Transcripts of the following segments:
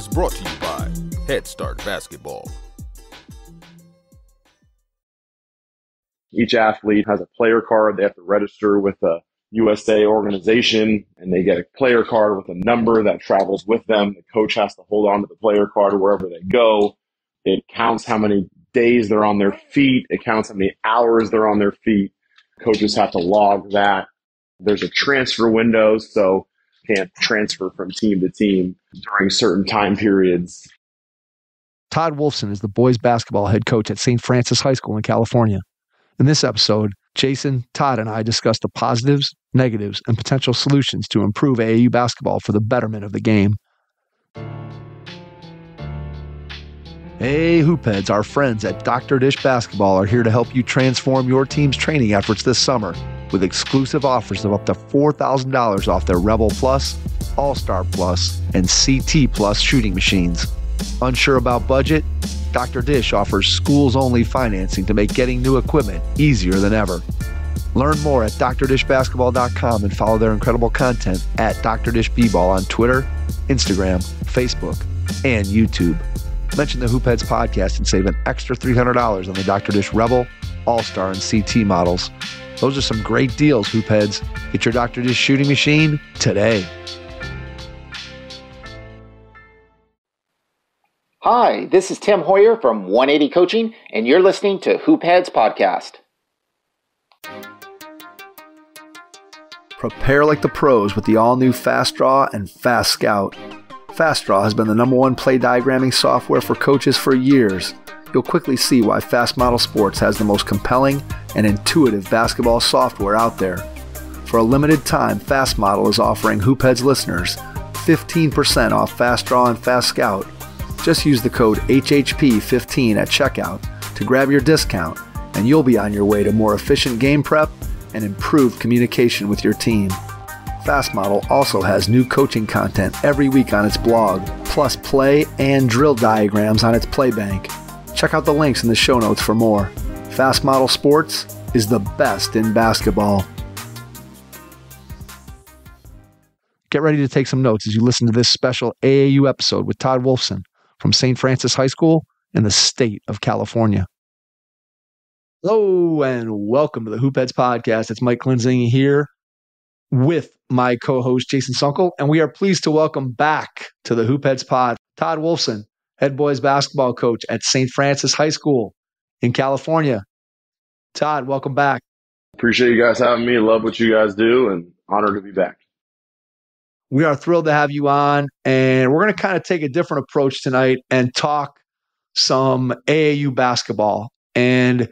is brought to you by Head Start Basketball. Each athlete has a player card. They have to register with a USA organization, and they get a player card with a number that travels with them. The coach has to hold on to the player card wherever they go. It counts how many days they're on their feet. It counts how many hours they're on their feet. Coaches have to log that. There's a transfer window, so you can't transfer from team to team during certain time periods. Todd Wolfson is the boys basketball head coach at St. Francis High School in California. In this episode, Jason, Todd, and I discuss the positives, negatives, and potential solutions to improve AAU basketball for the betterment of the game. Hey, Hoopheads, our friends at Dr. Dish Basketball are here to help you transform your team's training efforts this summer with exclusive offers of up to $4,000 off their Rebel Plus, All-Star Plus, and CT Plus shooting machines. Unsure about budget? Dr. Dish offers schools-only financing to make getting new equipment easier than ever. Learn more at drdishbasketball.com and follow their incredible content at Dr. Dish B-Ball on Twitter, Instagram, Facebook, and YouTube. Mention the Hoopheads podcast and save an extra $300 on the Dr. Dish Rebel, All-Star, and CT models. Those are some great deals, Hoopheads. Get your Dr. Dish shooting machine today. Hi, this is Tim Hoyer from 180 Coaching, and you're listening to Hoopheads Podcast. Prepare like the pros with the all-new Fast Draw and Fast Scout. Fast Draw has been the #1 play diagramming software for coaches for years. You'll quickly see why Fast Model Sports has the most compelling and intuitive basketball software out there. For a limited time, Fast Model is offering Hoopheads listeners 15% off Fast Draw and Fast Scout. Just use the code HHP15 at checkout to grab your discount, and you'll be on your way to more efficient game prep and improved communication with your team. Fast Model also has new coaching content every week on its blog, plus play and drill diagrams on its Playbank. Check out the links in the show notes for more. Fast Model Sports is the best in basketball. Get ready to take some notes as you listen to this special AAU episode with Todd Wolfson from St. Francis High School in the state of California. Hello and welcome to the Hoopheads Podcast. It's Mike Klinzing here with my co-host Jason Sunkel, and we are pleased to welcome back to the Hoopheads Pod Todd Wolfson, head boys basketball coach at St. Francis High School in California. Todd, welcome back. Appreciate you guys having me. Love what you guys do, and honored to be back. We are thrilled to have you on, and we're going to kind of take a different approach tonight and talk some AAU basketball. And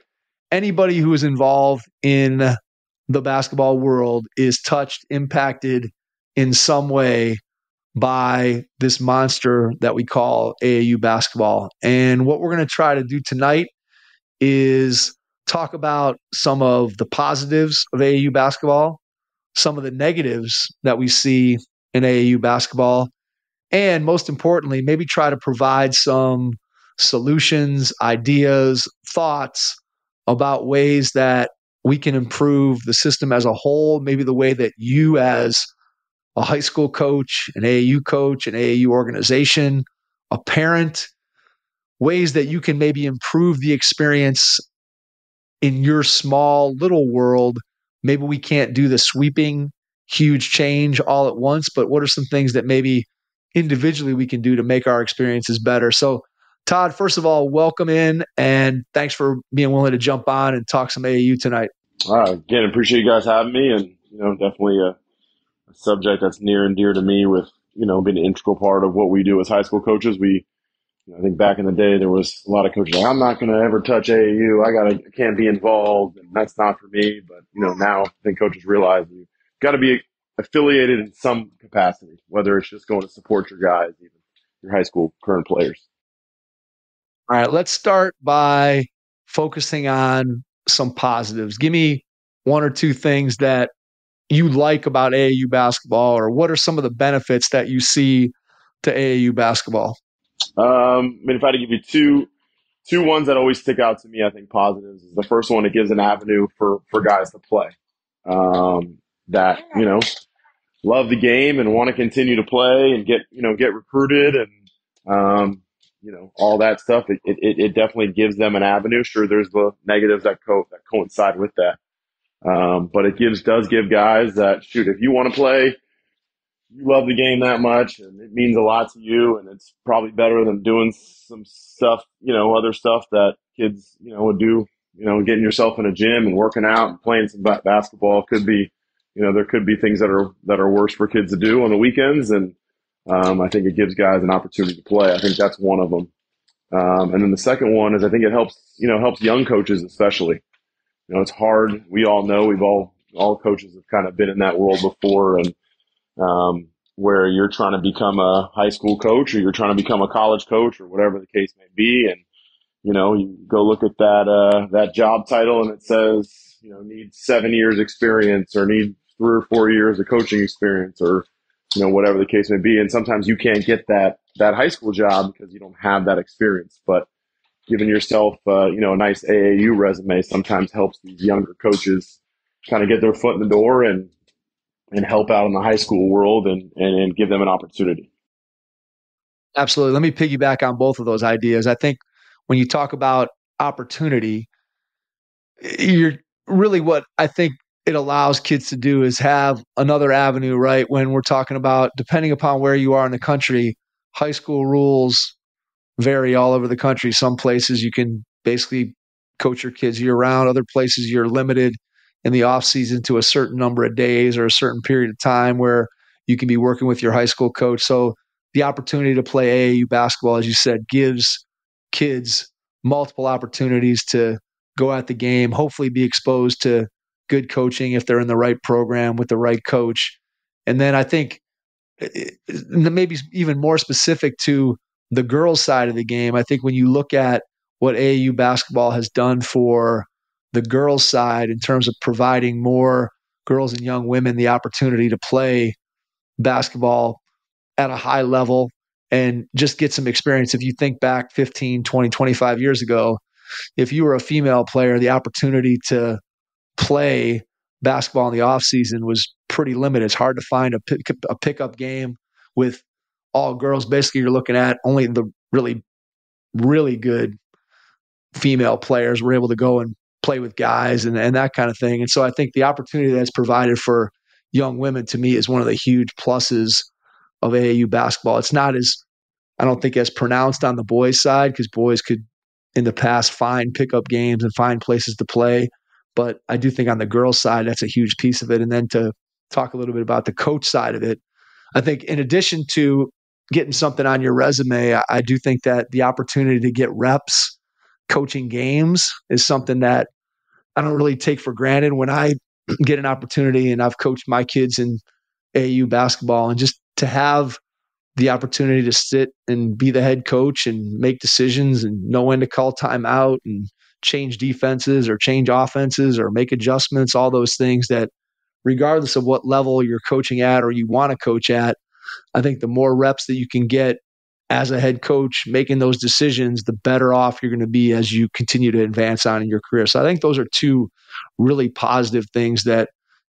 anybody who is involved in the basketball world is touched, impacted in some way by this monster that we call AAU basketball. And what we're going to try to do tonight is talk about some of the positives of AAU basketball, some of the negatives that we see in AAU basketball, and most importantly, maybe try to provide some solutions, ideas, thoughts about ways that we can improve the system as a whole, maybe the way that you as a high school coach, an AAU organization, a parent, ways that you can maybe improve the experience in your small little world. Maybe we can't do the sweeping huge change all at once, but what are some things that maybe individually we can do to make our experiences better? So, Todd, first of all, welcome in, and thanks for being willing to jump on and talk some AAU tonight. Again, appreciate you guys having me, and definitely a subject that's near and dear to me with being an integral part of what we do as high school coaches. I think back in the day there was a lot of coaches like, I'm not going to ever touch AAU. I can't be involved, and that's not for me. But now I think coaches realize you got to be affiliated in some capacity, whether it's just going to support your guys, even your high school current players. All right, let's start by focusing on some positives. Give me one or two things that you like about AAU basketball, or what are some of the benefits that you see to AAU basketball? If I had to give you two ones that always stick out to me, I think positives is the first one. It gives an avenue for guys to play. That love the game and want to continue to play and get recruited, and all that stuff. It definitely gives them an avenue. Sure, there's the negatives that coincide with that. But it does give guys that, shoot, if you want to play, you love the game that much and it means a lot to you, and it's probably better than doing some stuff, other stuff that kids, would do, getting yourself in a gym and working out and playing some basketball could be, there could be things that are worse for kids to do on the weekends. And I think it gives guys an opportunity to play. I think that's one of them. And then the second one is, I think it helps young coaches, especially. It's hard. We all know, all coaches have kind of been in that world before, and where you're trying to become a high school coach or you're trying to become a college coach or whatever the case may be. And, you go look at that job title and it says, need 7 years experience or need 3 or 4 years of coaching experience or, whatever the case may be. And sometimes you can't get that high school job because you don't have that experience. But giving yourself, a nice AAU resume sometimes helps these younger coaches kind of get their foot in the door and help out in the high school world and give them an opportunity. Absolutely. Let me piggyback on both of those ideas. I think when you talk about opportunity, you're really, what I think it allows kids to do is have another avenue, right? When we're talking about, depending upon where you are in the country, high school rules vary all over the country. Some places you can basically coach your kids year round. Other places you're limited in the off season to a certain number of days or a certain period of time where you can be working with your high school coach. So the opportunity to play AAU basketball, as you said, gives kids multiple opportunities to go at the game, hopefully be exposed to good coaching if they're in the right program with the right coach. And then I think maybe even more specific to the girls' side of the game, I think when you look at what AAU basketball has done for the girls' side in terms of providing more girls and young women the opportunity to play basketball at a high level and just get some experience. If you think back 15, 20, 25 years ago, if you were a female player, the opportunity to play basketball in the off season was pretty limited. It's hard to find a pickup game with all girls. Basically, you're looking at only the really, really good female players were able to go and play with guys and that kind of thing. And so I think the opportunity that's provided for young women, to me, is one of the huge pluses of AAU basketball. It's not as, I don't think, as pronounced on the boys' side, because boys could in the past find pickup games and find places to play. But I do think on the girls' side, that's a huge piece of it. And then to talk a little bit about the coach side of it, I think in addition to getting something on your resume, I do think that the opportunity to get reps coaching games is something that I don't really take for granted. When I get an opportunity, and I've coached my kids in AAU basketball, and just to have the opportunity to sit and be the head coach and make decisions and know when to call timeout and change defenses or change offenses or make adjustments, all those things that, regardless of what level you're coaching at or you want to coach at, I think the more reps that you can get as a head coach making those decisions, the better off you're going to be as you continue to advance on in your career. So I think those are two really positive things that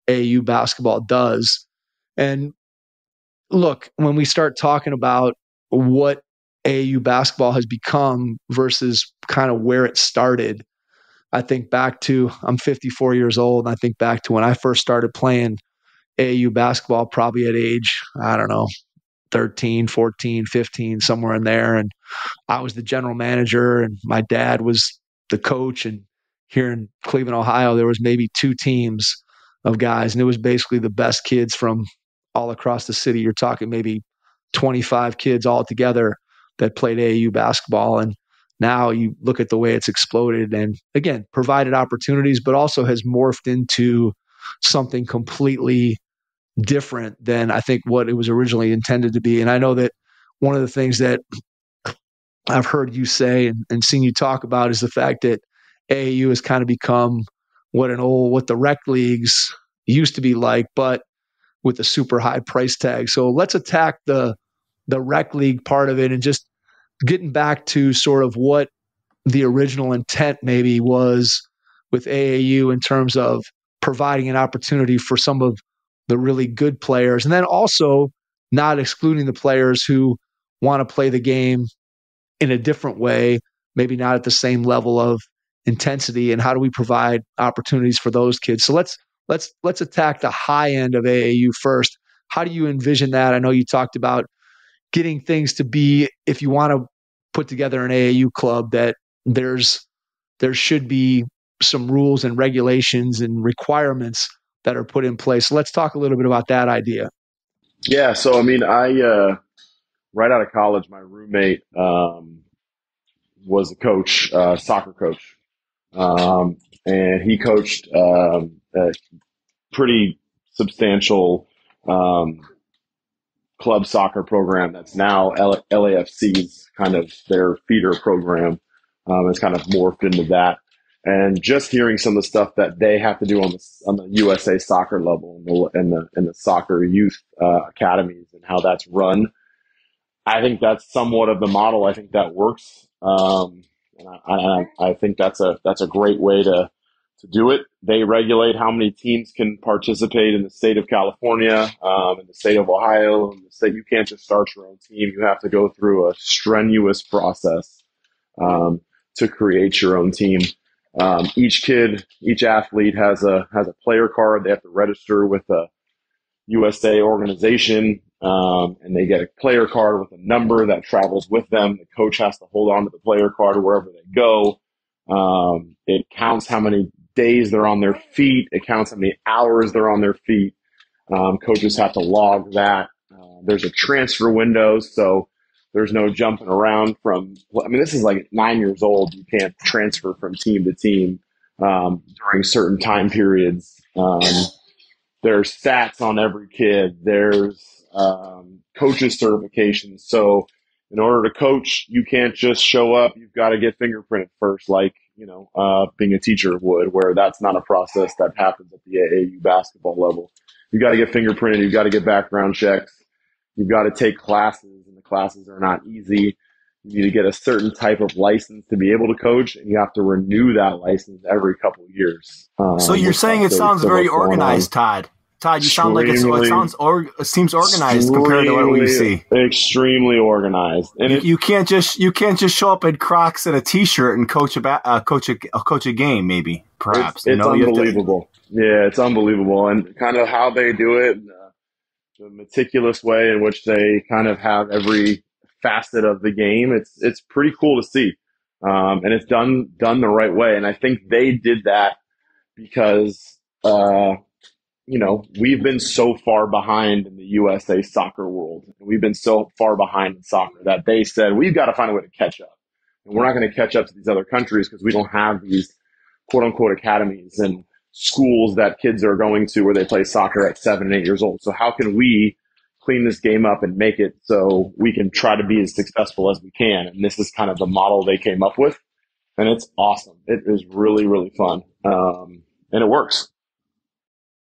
AAU basketball does. And look, when we start talking about what AAU basketball has become versus kind of where it started, I think back to, I'm 54 years old, and I think back to when I first started playing AAU basketball, probably at age, I don't know, 13, 14, 15, somewhere in there. And I was the general manager and my dad was the coach. And here in Cleveland, Ohio, there was maybe 2 teams of guys, and it was basically the best kids from all across the city. You're talking maybe 25 kids all together that played AAU basketball. And now you look at the way it's exploded and, again, provided opportunities, but also has morphed into something completely different than I think what it was originally intended to be. And I know that one of the things that I've heard you say and seen you talk about is the fact that AAU has kind of become what the rec leagues used to be like, but with a super high price tag. So let's attack the rec league part of it and just getting back to sort of what the original intent maybe was with AAU in terms of providing an opportunity for some of the really good players, and then also not excluding the players who want to play the game in a different way, maybe not at the same level of intensity, and how do we provide opportunities for those kids? So let's attack the high end of AAU first. How do you envision that? I know you talked about getting things to be, if you want to put together an AAU club, that there should be some rules and regulations and requirements that are put in place. So let's talk a little bit about that idea. Yeah. So, I mean, right out of college, my roommate was a coach, soccer coach. And he coached a pretty substantial club soccer program that's now LAFC's kind of their feeder program. It's kind of morphed into that. And just hearing some of the stuff that they have to do on the USA soccer level and the soccer youth academies and how that's run, I think that's somewhat of the model. I think that works. And I think that's a great way to do it. They regulate how many teams can participate in the state of California, in the state of Ohio, in the state. You can't just start your own team. You have to go through a strenuous process to create your own team. Each athlete has a player card. They have to register with a USA organization, and they get a player card with a number that travels with them. The coach has to hold on to the player card wherever they go. It counts how many days they're on their feet. It counts how many hours they're on their feet. Coaches have to log that. There's a transfer window, so there's no jumping around this is like 9 years old. You can't transfer from team to team during certain time periods. There's stats on every kid. There's coaches certifications. So in order to coach, you can't just show up. You've got to get fingerprinted first, like, being a teacher would, where that's not a process that happens at the AAU basketball level. You've got to get fingerprinted. You've got to get background checks. You've got to take classes, and the classes are not easy. You need to get a certain type of license to be able to coach, and you have to renew that license every couple of years. So you're saying it sounds very organized, Todd. Todd, you sound like it seems organized compared to what we see. Extremely organized, and you can't just show up in Crocs and a T-shirt and coach a game. Maybe, perhaps it's unbelievable. Yeah, it's unbelievable, and kind of how they do it, the meticulous way in which they kind of have every facet of the game. It's pretty cool to see, and it's done the right way. And I think they did that because we've been so far behind in the USA soccer world. We've been so far behind in soccer that they said, we've got to find a way to catch up. And we're not going to catch up to these other countries because we don't have these quote unquote academies and schools that kids are going to where they play soccer at 7 and 8 years old. So how can we clean this game up and make it so we can try to be as successful as we can? And this is kind of the model they came up with. And it's awesome. It is really, really fun. And it works.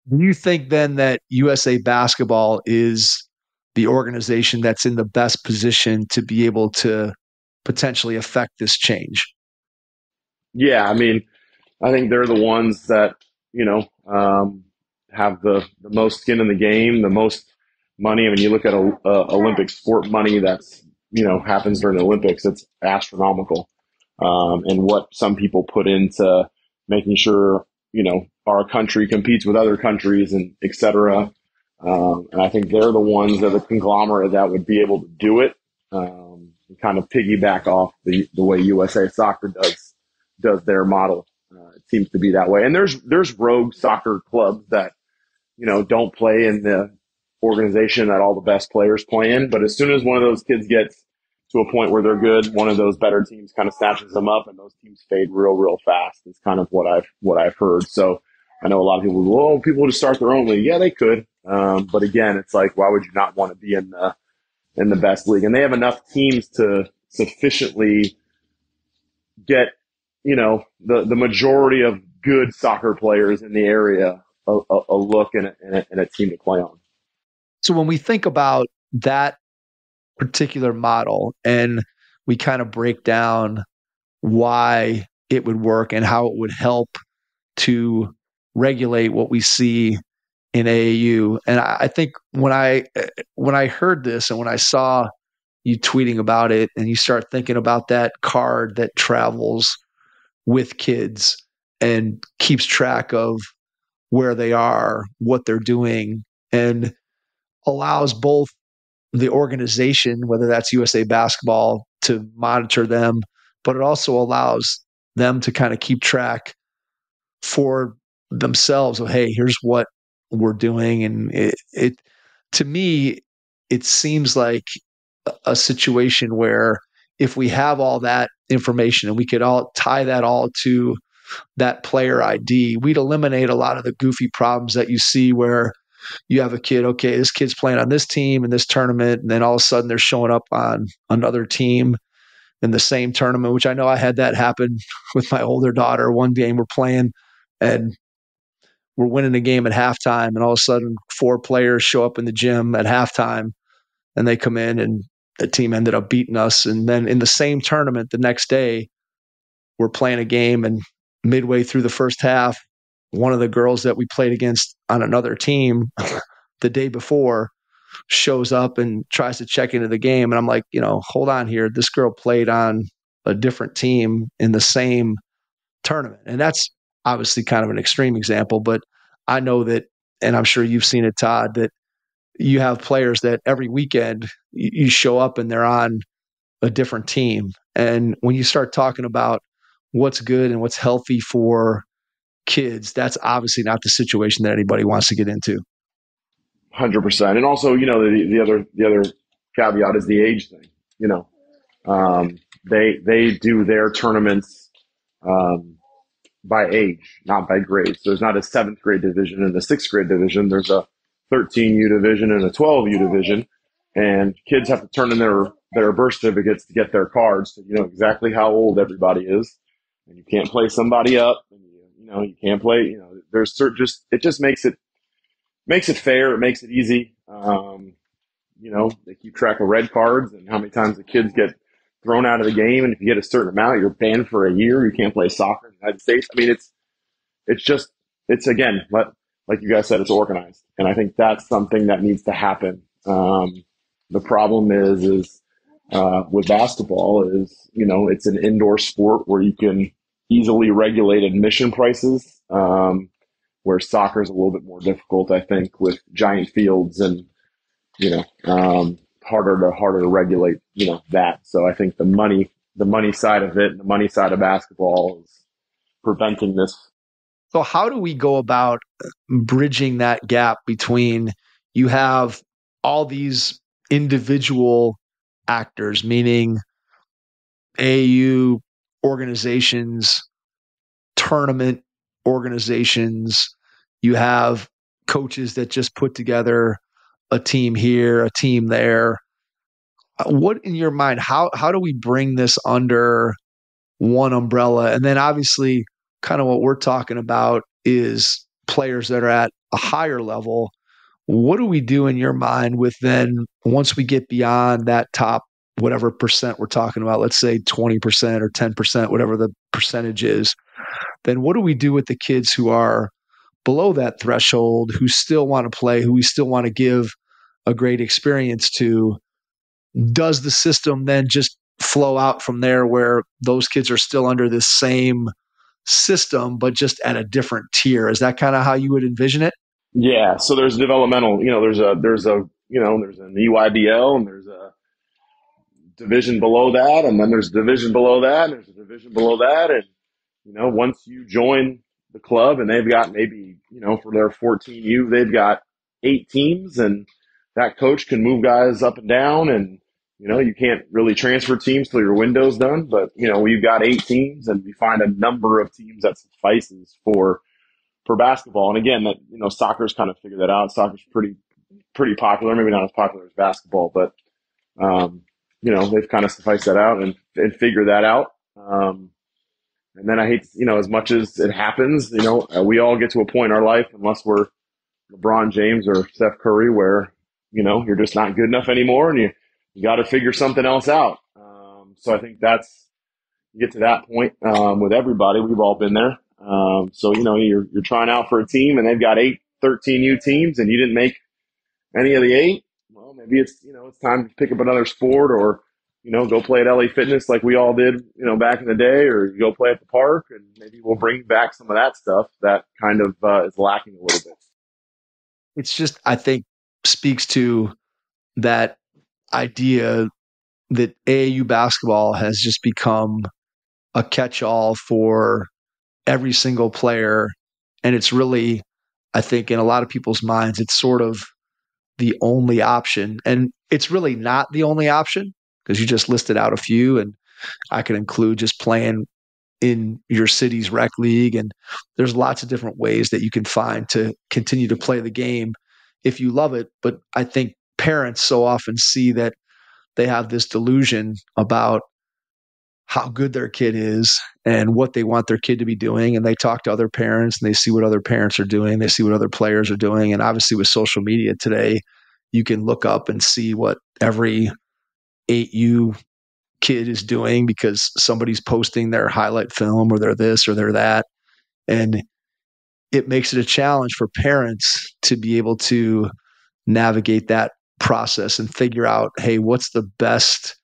Do you think then that USA Basketball is the organization that's in the best position to be able to potentially affect this change? Yeah, I mean, I think they're the ones that, have the most skin in the game, the most money. I mean, you look at Olympic sport money that's, happens during the Olympics, it's astronomical. And what some people put into making sure, our country competes with other countries and et cetera. And I think they're the ones that are the conglomerate that would be able to do it, and kind of piggyback off the way USA Soccer does their model. It seems to be that way. And there's rogue soccer clubs that, don't play in the organization that all the best players play in. But as soon as one of those kids gets to a point where they're good, one of those better teams kind of snatches them up, and those teams fade real fast. Is kind of what I've heard. So I know a lot of people go, "Oh, people would start their own league." Yeah, they could. But again, it's like, why would you not want to be in the best league? And they have enough teams to sufficiently get, the majority of good soccer players in the area a look and a team to play on. So when we think about that particular model and we kind of break down why it would work and how it would help to regulate what we see in AAU. And I think when I heard this and when I saw you tweeting about it, and you start thinking about that card that travels with kids and keeps track of where they are, what they're doing, and allows both the organization, whether that's USA Basketball, to monitor them, but it also allows them to kind of keep track for themselves of, hey, here's what we're doing. And it to me, it seems like a situation where if we have all that information and we could all tie that all to that player ID, we'd eliminate a lot of the goofy problems that you see where you have a kid, okay, this kid's playing on this team in this tournament, and then all of a sudden they're showing up on another team in the same tournament, which I know I had that happen with my older daughter. One game we're playing and we're winning the game at halftime, and all of a sudden 4 players show up in the gym at halftime, and they come in and the team ended up beating us. And then in the same tournament the next day, we're playing a game, and midway through the first half, one of the girls that we played against on another team the day before shows up and tries to check into the game. And I'm like, hold on here. This girl played on a different team in the same tournament. And that's obviously kind of an extreme example, but I know that, and I'm sure you've seen it, Todd, that you have players that every weekend you show up and they're on a different team. And when you start talking about what's good and what's healthy for kids, that's obviously not the situation that anybody wants to get into. 100%. And also, the other caveat is the age thing. They do their tournaments by age, not by grade. So there's not a 7th grade division and a 6th grade division. There's a 13U division and a 12U division, and kids have to turn in their birth certificates to get their cards, so you know exactly how old everybody is, and you can't play somebody up, and you can't play. There's it just makes it fair. It makes it easy. They keep track of red cards and how many times the kids get thrown out of the game, and if you get a certain amount, you're banned for a year. You can't play soccer in the United States. I mean, it's again, like you guys said, it's organized, and I think that's something that needs to happen. The problem is with basketball is it's an indoor sport where you can easily regulate admission prices, where soccer is a little bit more difficult, I think, with giant fields and harder to regulate that. So I think the money side of it, the money side of basketball is preventing this. So how do we go about bridging that gap between you have all these individual actors, meaning AAU organizations, tournament organizations, you have coaches that just put together a team here, a team there. What in your mind, how do we bring this under one umbrella? And then obviously kind of what we're talking about is players that are at a higher level. What do we do in your mind with then once we get beyond that top, whatever percent we're talking about, let's say 20% or 10%, whatever the percentage is, then what do we do with the kids who are below that threshold, who still want to play, who we still want to give a great experience to? Does the system then just flow out from there where those kids are still under this same system, but just at a different tier? Is that kind of how you would envision it? Yeah. So there's developmental, there's an EYBL, and there's a division below that, and then there's a division below that, and there's a division below that. And, once you join the club and they've got maybe, for their 14U, they've got 8 teams, and that coach can move guys up and down, and, you can't really transfer teams till your window's done, but, we've got 8 teams, and we find a number of teams that suffices for basketball. And again, that, soccer's kind of figured that out. Soccer's pretty popular, maybe not as popular as basketball, but, they've kind of sufficed that out and figured that out. And then I hate, as much as it happens, we all get to a point in our life, unless we're LeBron James or Steph Curry, where, you're just not good enough anymore, and you got to figure something else out. So I think you get to that point with everybody. We've all been there. So, you're trying out for a team, and they've got 8 13U teams, and you didn't make any of the 8. well, maybe it's time to pick up another sport, or go play at LA Fitness like we all did, back in the day, or go play at the park, and maybe we'll bring back some of that stuff that kind of is lacking a little bit. It's just, I think, speaks to that idea that AAU basketball has just become a catch-all for every single player. And it's really, I think, in a lot of people's minds, it's sort of the only option. And it's really not the only option, because you just listed out a few, and I could include just playing in your city's rec league. And there's lots of different ways that you can find to continue to play the game if you love it. But I think parents so often see that they have this delusion about how good their kid is and what they want their kid to be doing. And they talk to other parents and they see what other parents are doing. They see what other players are doing. And obviously with social media today, you can look up and see what every 8U kid is doing because somebody's posting their highlight film, or they're this or they're that. And it makes it a challenge for parents to be able to navigate that process and figure out, hey, what's the best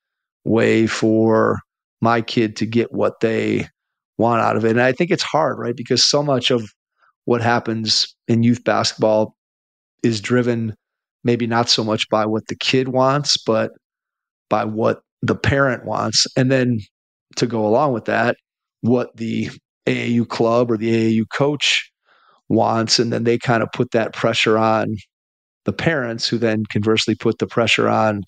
way for my kid to get what they want out of it? And I think it's hard, right? Because so much of what happens in youth basketball is driven maybe not so much by what the kid wants, but by what the parent wants. And then to go along with that, what the AAU club or the AAU coach wants. And then they kind of put that pressure on the parents, who then conversely put the pressure on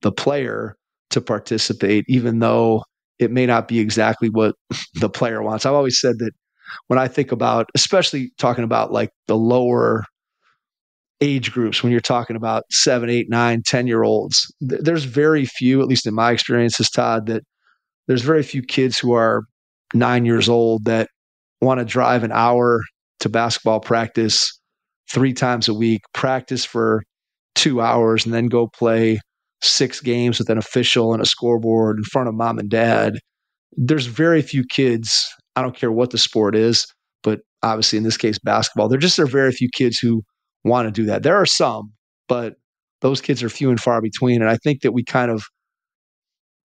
the player to participate, even though it may not be exactly what the player wants. I've always said that when I think about, especially talking about like the lower age groups, when you're talking about 7, 8, 9, 10-year-olds, there's very few, at least in my experiences, Todd, that there's very few kids who are 9 years old that want to drive an hour to basketball practice 3 times a week, practice for 2 hours, and then go play 6 games with an official and a scoreboard in front of mom and dad. There's very few kids, I don't care what the sport is, but obviously in this case, basketball, there are very few kids who want to do that. There are some, but those kids are few and far between. And I think that we kind of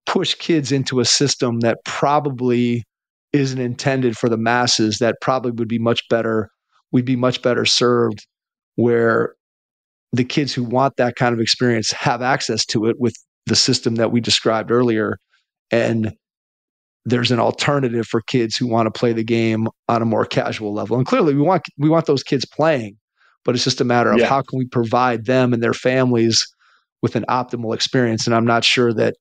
push kids into a system that probably isn't intended for the masses, that probably would be much better. We'd be much better served where the kids who want that kind of experience have access to it with the system that we described earlier. And there's an alternative for kids who want to play the game on a more casual level. And clearly we want those kids playing, but it's just a matter of how can we provide them and their families with an optimal experience. And I'm not sure that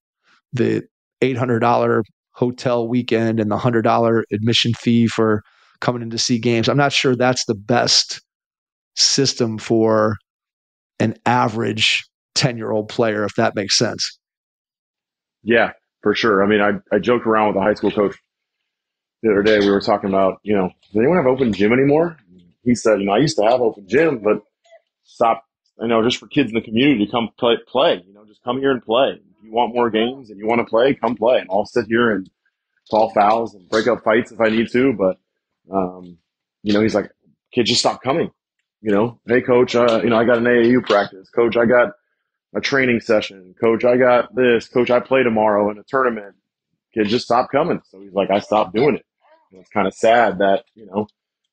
the $800 hotel weekend and the $100 admission fee for coming in to see games, I'm not sure that's the best system for an average 10-year-old player, if that makes sense. Yeah, for sure. I mean, I joked around with a high school coach the other day. We were talking about, does anyone have open gym anymore? He said, I used to have open gym, but stop, just for kids in the community to come play, just come here and play. If you want more games and you want to play, come play. And I'll sit here and call fouls and break up fights if I need to. But, he's like, kids, just stop coming. Hey, coach, I got an AAU practice. Coach, I got a training session. Coach, I got this. Coach, I play tomorrow in a tournament. Kids, just stop coming. So he's like, I stopped doing it. And it's kind of sad that,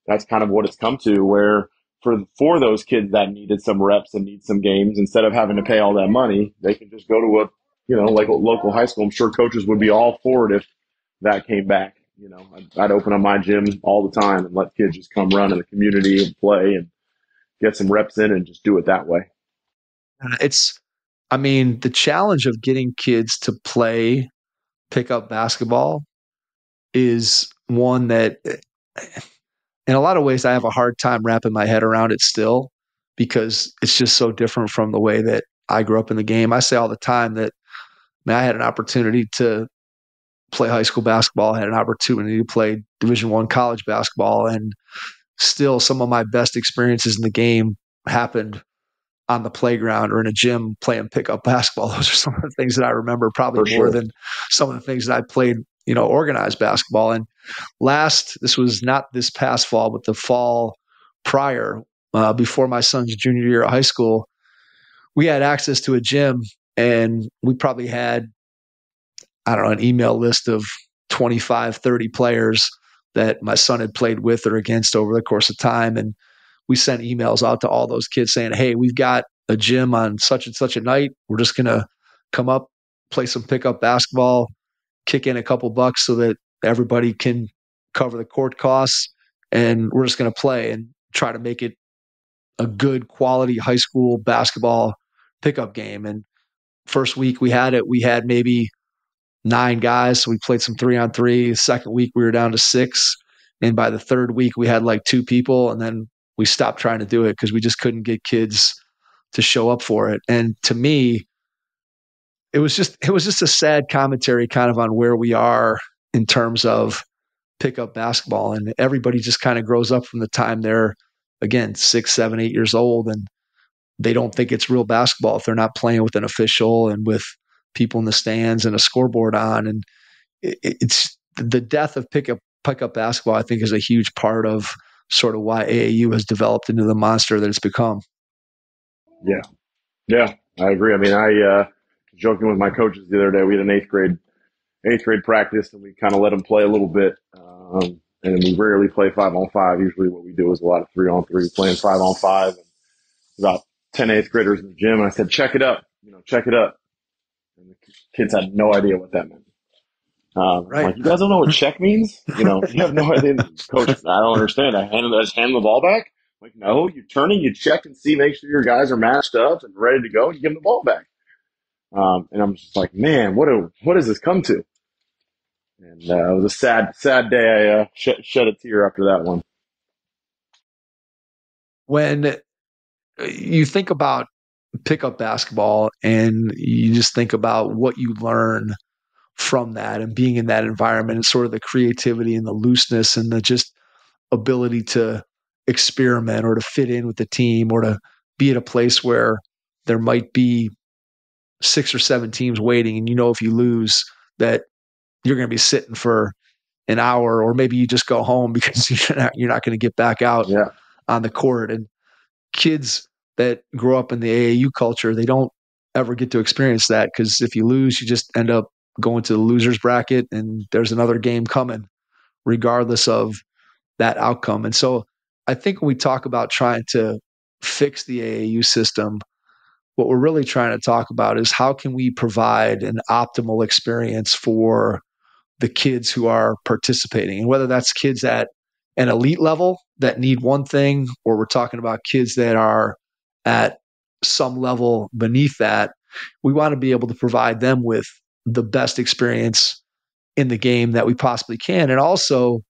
that's kind of what it's come to, where for those kids that needed some reps and need some games, instead of having to pay all that money, they can just go to like a local high school. I'm sure coaches would be all for it if that came back. I'd open up my gym all the time and let kids just come run in the community and play and get some reps in and just do it that way. The challenge of getting kids to play pickup basketball is one that in a lot of ways I have a hard time wrapping my head around it still, because it's just so different from the way that I grew up in the game. I say all the time that I had an opportunity to play high school basketball, I had an opportunity to play Division I college basketball, and still some of my best experiences in the game happened on the playground or in a gym playing pickup basketball. Those are some of the things that I remember probably more than some of the things that I played, organized basketball. And this was not this past fall, but the fall prior, before my son's junior year of high school, we had access to a gym, and we probably had, I don't know, an email list of 25, 30 players that my son had played with or against over the course of time. And we sent emails out to all those kids saying, hey, we've got a gym on such and such a night. We're just going to come up, play some pickup basketball, kick in a couple bucks so that everybody can cover the court costs. And we're just going to play and try to make it a good quality high school basketball pickup game. And first week we had maybe 9 guys. So we played some 3-on-3. Second week we were down to 6. And by the third week we had like 2 people. And then we stopped trying to do it because we just couldn't get kids to show up for it. And to me, it was just a sad commentary kind of on where we are in terms of pickup basketball. And everybody just kind of grows up from the time they're, again, 6, 7, 8 years old, and they don't think it's real basketball if they're not playing with an official and with people in the stands and a scoreboard on. And it's the death of pickup basketball, I think, is a huge part of sort of why AAU has developed into the monster that it's become. Yeah, I agree. I mean, I joking with my coaches the other day. We had an eighth grade practice, and we kind of let them play a little bit. And we rarely play 5-on-5. Usually what we do is a lot of 3-on-3, playing 5-on-5. And about 10 eighth graders in the gym. And I said, check it up. Check it up. And the kids had no idea what that meant. Right. I'm like, you guys don't know what check means? You have no idea. Coach, I don't understand. I just hand the ball back. I'm like, no, you turn it, you check and see, make sure your guys are matched up and ready to go, and you give them the ball back. And I'm just like, man, what does this come to? And it was a sad day. I shed a tear after that one. When you think about pickup basketball and you just think about what you learn from that and being in that environment and sort of the creativity and the looseness and the just ability to experiment or to fit in with the team or to be at a place where there might be 6 or 7 teams waiting, and if you lose that you're going to be sitting for an hour, or maybe you just go home because you're not going to get back out on the court. And kids that grow up in the AAU culture, they don't ever get to experience that, because if you lose, you just end up going to the losers bracket and there's another game coming regardless of that outcome. And so I think when we talk about trying to fix the AAU system, what we're really trying to talk about is how can we provide an optimal experience for the kids who are participating, and whether that's kids at an elite level that need one thing, or we're talking about kids that are at some level beneath that. We want to be able to provide them with the best experience in the game that we possibly can, and also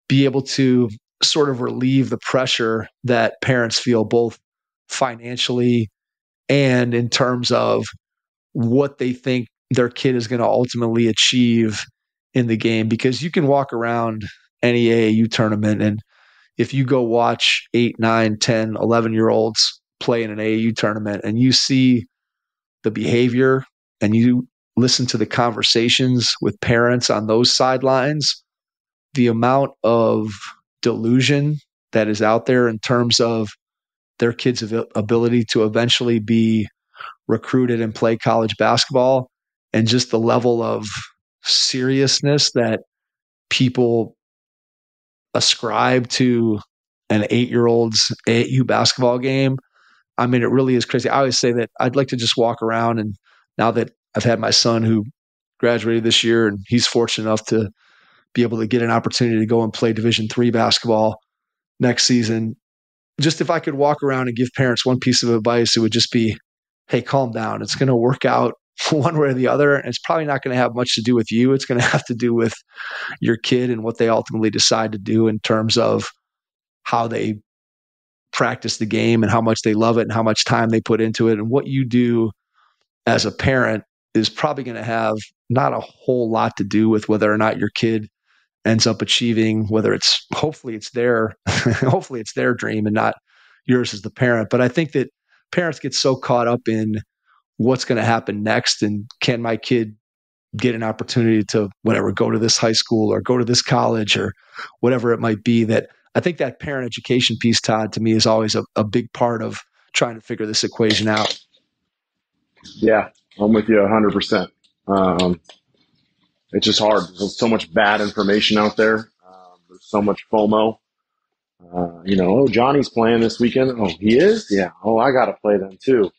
be able to sort of relieve the pressure that parents feel, both financially and in terms of what they think their kid is going to ultimately achieve in the game. Because you can walk around any AAU tournament, and if you go watch 8, 9, 10, 11-year-olds play in an AAU tournament and you see the behavior and you listen to the conversations with parents on those sidelines, the amount of delusion that is out there in terms of their kids' ability to eventually be recruited and play college basketball, and just the level of seriousness that people ascribe to an 8-year-old's AAU basketball game. I mean, it really is crazy. I always say that I'd like to just walk around, and now that I've had my son who graduated this year, and he's fortunate enough to be able to get an opportunity to go and play Division III basketball next season, just if I could walk around and give parents one piece of advice, it would just be, hey, calm down. It's going to work out one way or the other. And it's probably not going to have much to do with you. It's going to have to do with your kid and what they ultimately decide to do in terms of how they practice the game and how much they love it and how much time they put into it. And what you do as a parent is probably going to have not a whole lot to do with whether or not your kid ends up achieving, whether it's hopefully it's their dream and not yours as the parent. But I think that parents get so caught up in what's going to happen next, and can my kid get an opportunity to whatever, go to this high school or go to this college or whatever it might be, that I think that parent education piece, Todd, to me is always a big part of trying to figure this equation out. Yeah, I'm with you 100%. It's just hard. There's so much bad information out there. There's so much FOMO. Oh, Johnny's playing this weekend. Oh, he is? Yeah. Oh, I got to play them too.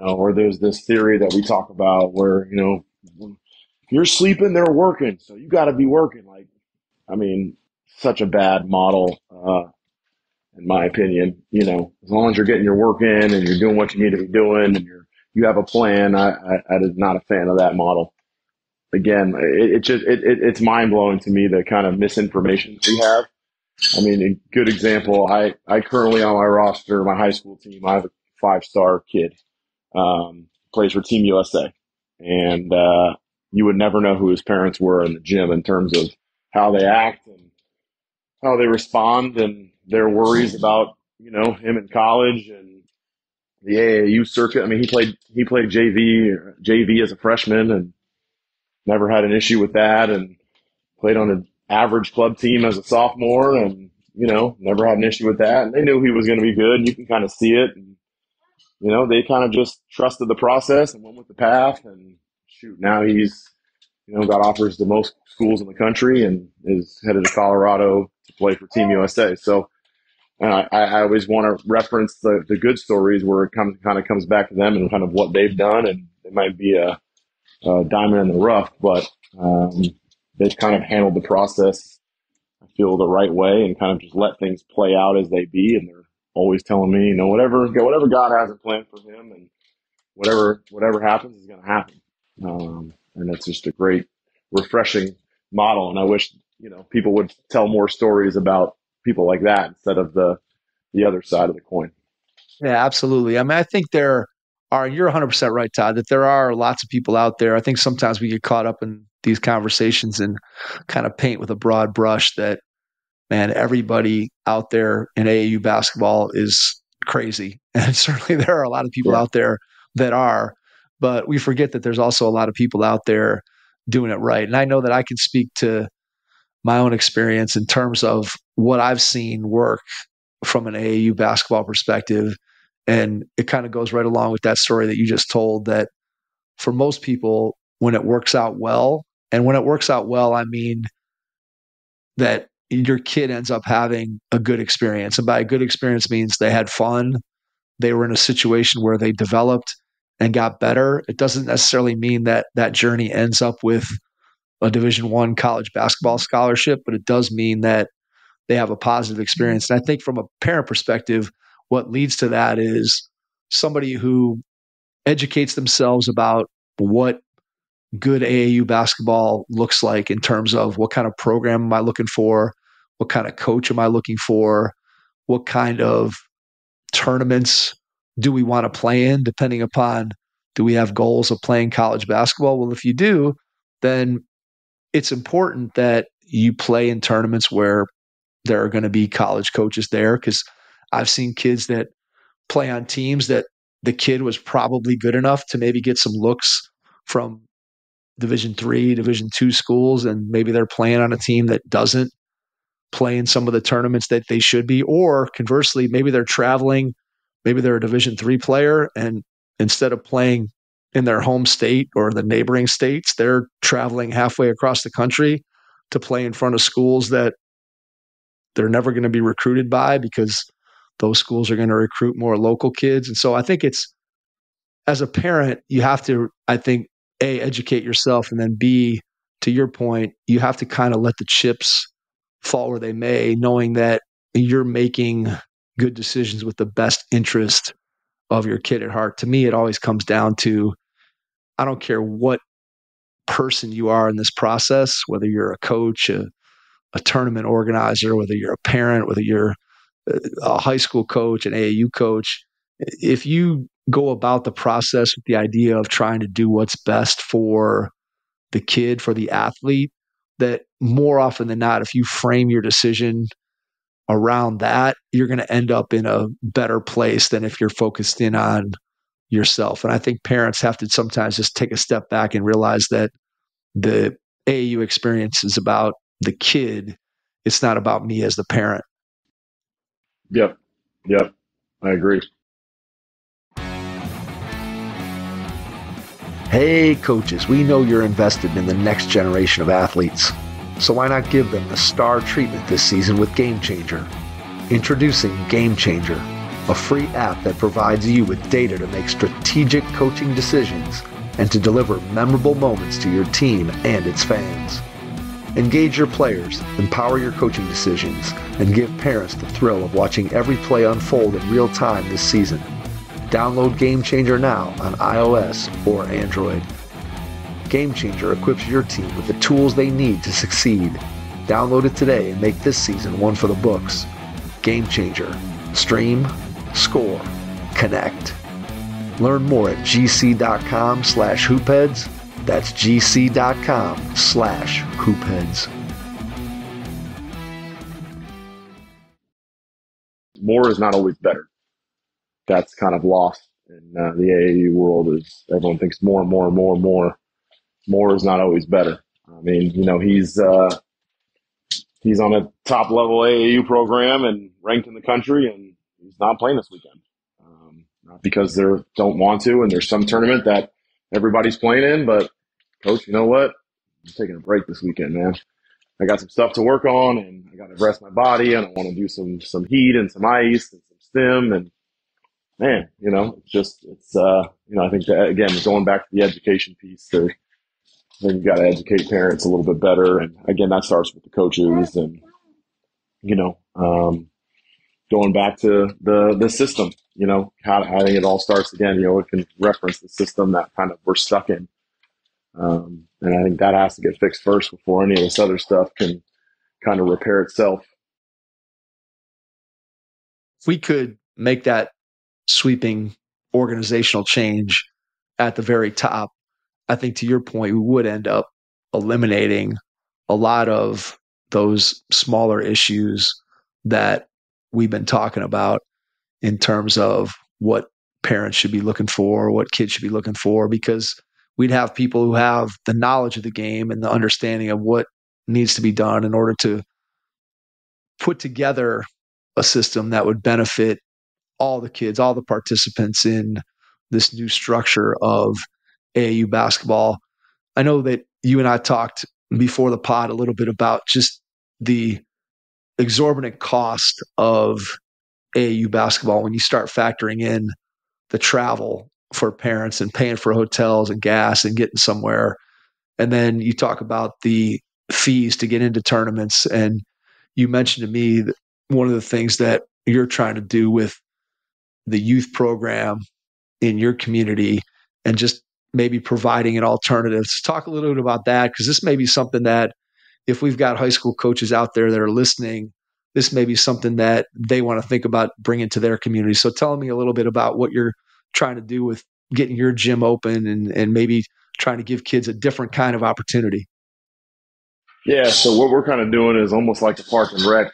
Or there's this theory that we talk about where, when you're sleeping, they're working. So you got to be working. Such a bad model, in my opinion. As long as you're getting your work in and you're doing what you need to be doing and you have a plan, I am not a fan of that model. Again, it's mind blowing to me the kind of misinformation we have. A good example, I currently on my roster, my high school team, I have a 5-star kid, plays for Team USA. And, you would never know who his parents were in the gym in terms of how they act and how they respond and their worries about, him in college and the AAU circuit. He played JV as a freshman and never had an issue with that, and played on an average club team as a sophomore and, never had an issue with that. And they knew he was going to be good, and you can kind of see it. And, they kind of just trusted the process and went with the path. And shoot, now he's, got offers to most schools in the country and is headed to Colorado to play for Team USA. So I always want to reference the good stories where it kind of comes back to them and kind of what they've done. And it might be a diamond in the rough, but they've kind of handled the process, I feel, the right way and kind of just let things play out as they be. And they're always telling me, whatever God has in plan for him and whatever happens is going to happen. And it's just a great, refreshing model. And I wish, people would tell more stories about people like that instead of the other side of the coin. Yeah, absolutely. I think there are, you're 100% right, Todd, that there are lots of people out there. I think sometimes we get caught up in these conversations and kind of paint with a broad brush that, man, everybody out there in AAU basketball is crazy. And certainly there are a lot of people out there that are, but we forget that there's also a lot of people out there doing it right. And I know that I can speak to my own experience in terms of what I've seen work from an AAU basketball perspective. And it kind of goes right along with that story that you just told, that for most people, when it works out well, and when it works out well, I mean that your kid ends up having a good experience. And by a good experience means they had fun, they were in a situation where they developed and got better. It doesn't necessarily mean that that journey ends up with a Division I college basketball scholarship, but it does mean that they have a positive experience. And I think from a parent perspective, what leads to that is somebody who educates themselves about what good AAU basketball looks like in terms of what kind of program am I looking for, what kind of coach am I looking for, what kind of tournaments do we want to play in, depending upon, do we have goals of playing college basketball? Well, if you do, then it's important that you play in tournaments where there are going to be college coaches there, because I've seen kids that play on teams that the kid was probably good enough to maybe get some looks from Division III, Division II schools, and maybe they're playing on a team that doesn't play in some of the tournaments that they should be. Or conversely, maybe they're traveling, maybe they're a Division III player, and instead of playing in their home state or the neighboring states, they're traveling halfway across the country to play in front of schools that they're never going to be recruited by, because those schools are going to recruit more local kids. And so I think it's, as a parent, you have to, I think, A, educate yourself, and then B, to your point, you have to kind of let the chips fall where they may, knowing that you're making good decisions with the best interest of your kid at heart. To me, it always comes down to, I don't care what person you are in this process, whether you're a coach, a tournament organizer, whether you're a parent, whether you're a high school coach, an AAU coach, if you go about the process with the idea of trying to do what's best for the kid, for the athlete, that more often than not, if you frame your decision around that, you're going to end up in a better place than if you're focused in on yourself. And I think parents have to sometimes just take a step back and realize that the AAU experience is about the kid. It's not about me as the parent. Yep. I agree. Hey coaches, we know you're invested in the next generation of athletes, so why not give them the star treatment this season with Game Changer? Introducing Game Changer, a free app that provides you with data to make strategic coaching decisions and to deliver memorable moments to your team and its fans. Engage your players, empower your coaching decisions, and give parents the thrill of watching every play unfold in real time this season. Download Game Changer now on iOS or Android. Game Changer equips your team with the tools they need to succeed. Download it today and make this season one for the books. Game Changer. Stream, score, connect. Learn more at gc.com/hoopheads. That's gc.com/hoopheads. More is not always better. That's kind of lost in the AAU world. Is everyone thinks more and more and more and more. More is not always better. I mean, he's on a top level AAU program and ranked in the country, and he's not playing this weekend. Not because they don't want to, and there's some tournament that everybody's playing in, but coach, you know what? I'm taking a break this weekend, man. I got some stuff to work on, and I got to rest my body, and I want to do some heat and some ice and some stim, and man, I think that, again, going back to the education piece, I think you got to educate parents a little bit better. And again, that starts with the coaches and, going back to the system, how I think it all starts again, it can reference the system that kind of we're stuck in. And I think that has to get fixed first before any of this other stuff can kind of repair itself. If we could make that sweeping organizational change at the very top, I think to your point, we would end up eliminating a lot of those smaller issues that we've been talking about in terms of what parents should be looking for, what kids should be looking for, because we'd have people who have the knowledge of the game and the understanding of what needs to be done in order to put together a system that would benefit all the kids, all the participants in this new structure of AAU basketball. I know that you and I talked before the pod a little bit about just the exorbitant cost of AAU basketball when you start factoring in the travel for parents and paying for hotels and gas and getting somewhere. And then you talk about the fees to get into tournaments. And you mentioned to me that one of the things that you're trying to do with the youth program in your community and just maybe providing an alternative. Talk a little bit about that, because this may be something that if we've got high school coaches out there that are listening, this may be something that they want to think about bringing to their community. So tell me a little bit about what you're trying to do with getting your gym open and maybe trying to give kids a different kind of opportunity. Yeah, so what we're kind of doing is almost like the park and rec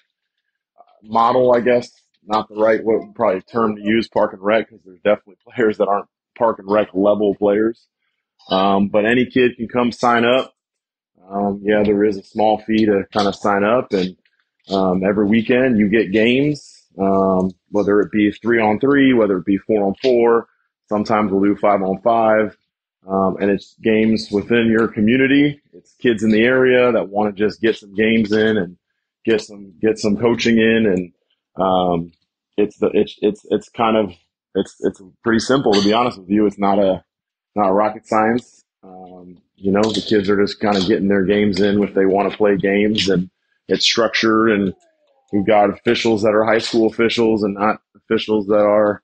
model, I guess. Not the right probably term to use, park and rec, because there's definitely players that aren't park and rec level players. But any kid can come sign up. There is a small fee to kind of sign up, and every weekend you get games, whether it be 3-on-3, whether it be 4-on-4. Sometimes we'll do 5-on-5, and it's games within your community. It's kids in the area that want to just get some games in and get some coaching in, and it's pretty simple, to be honest with you. It's not rocket science. The kids are just kind of getting their games in if they want to play games, and it's structured, and we've got officials that are high school officials and not officials that are,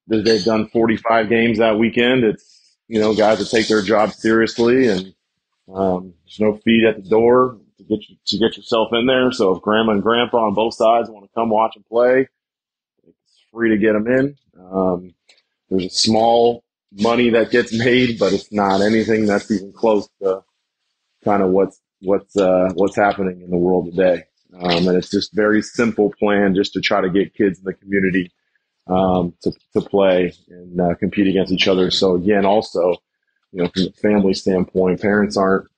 they've done 45 games that weekend. It's, guys that take their job seriously, and there's no fee at the door to get yourself in there. So if grandma and grandpa on both sides want to come watch and play, it's free to get them in. There's a small money that gets made, but it's not anything that's even close to kind of what's happening in the world today. And it's just very simple plan just to try to get kids in the community to play and compete against each other. So again, also, from a family standpoint, parents aren't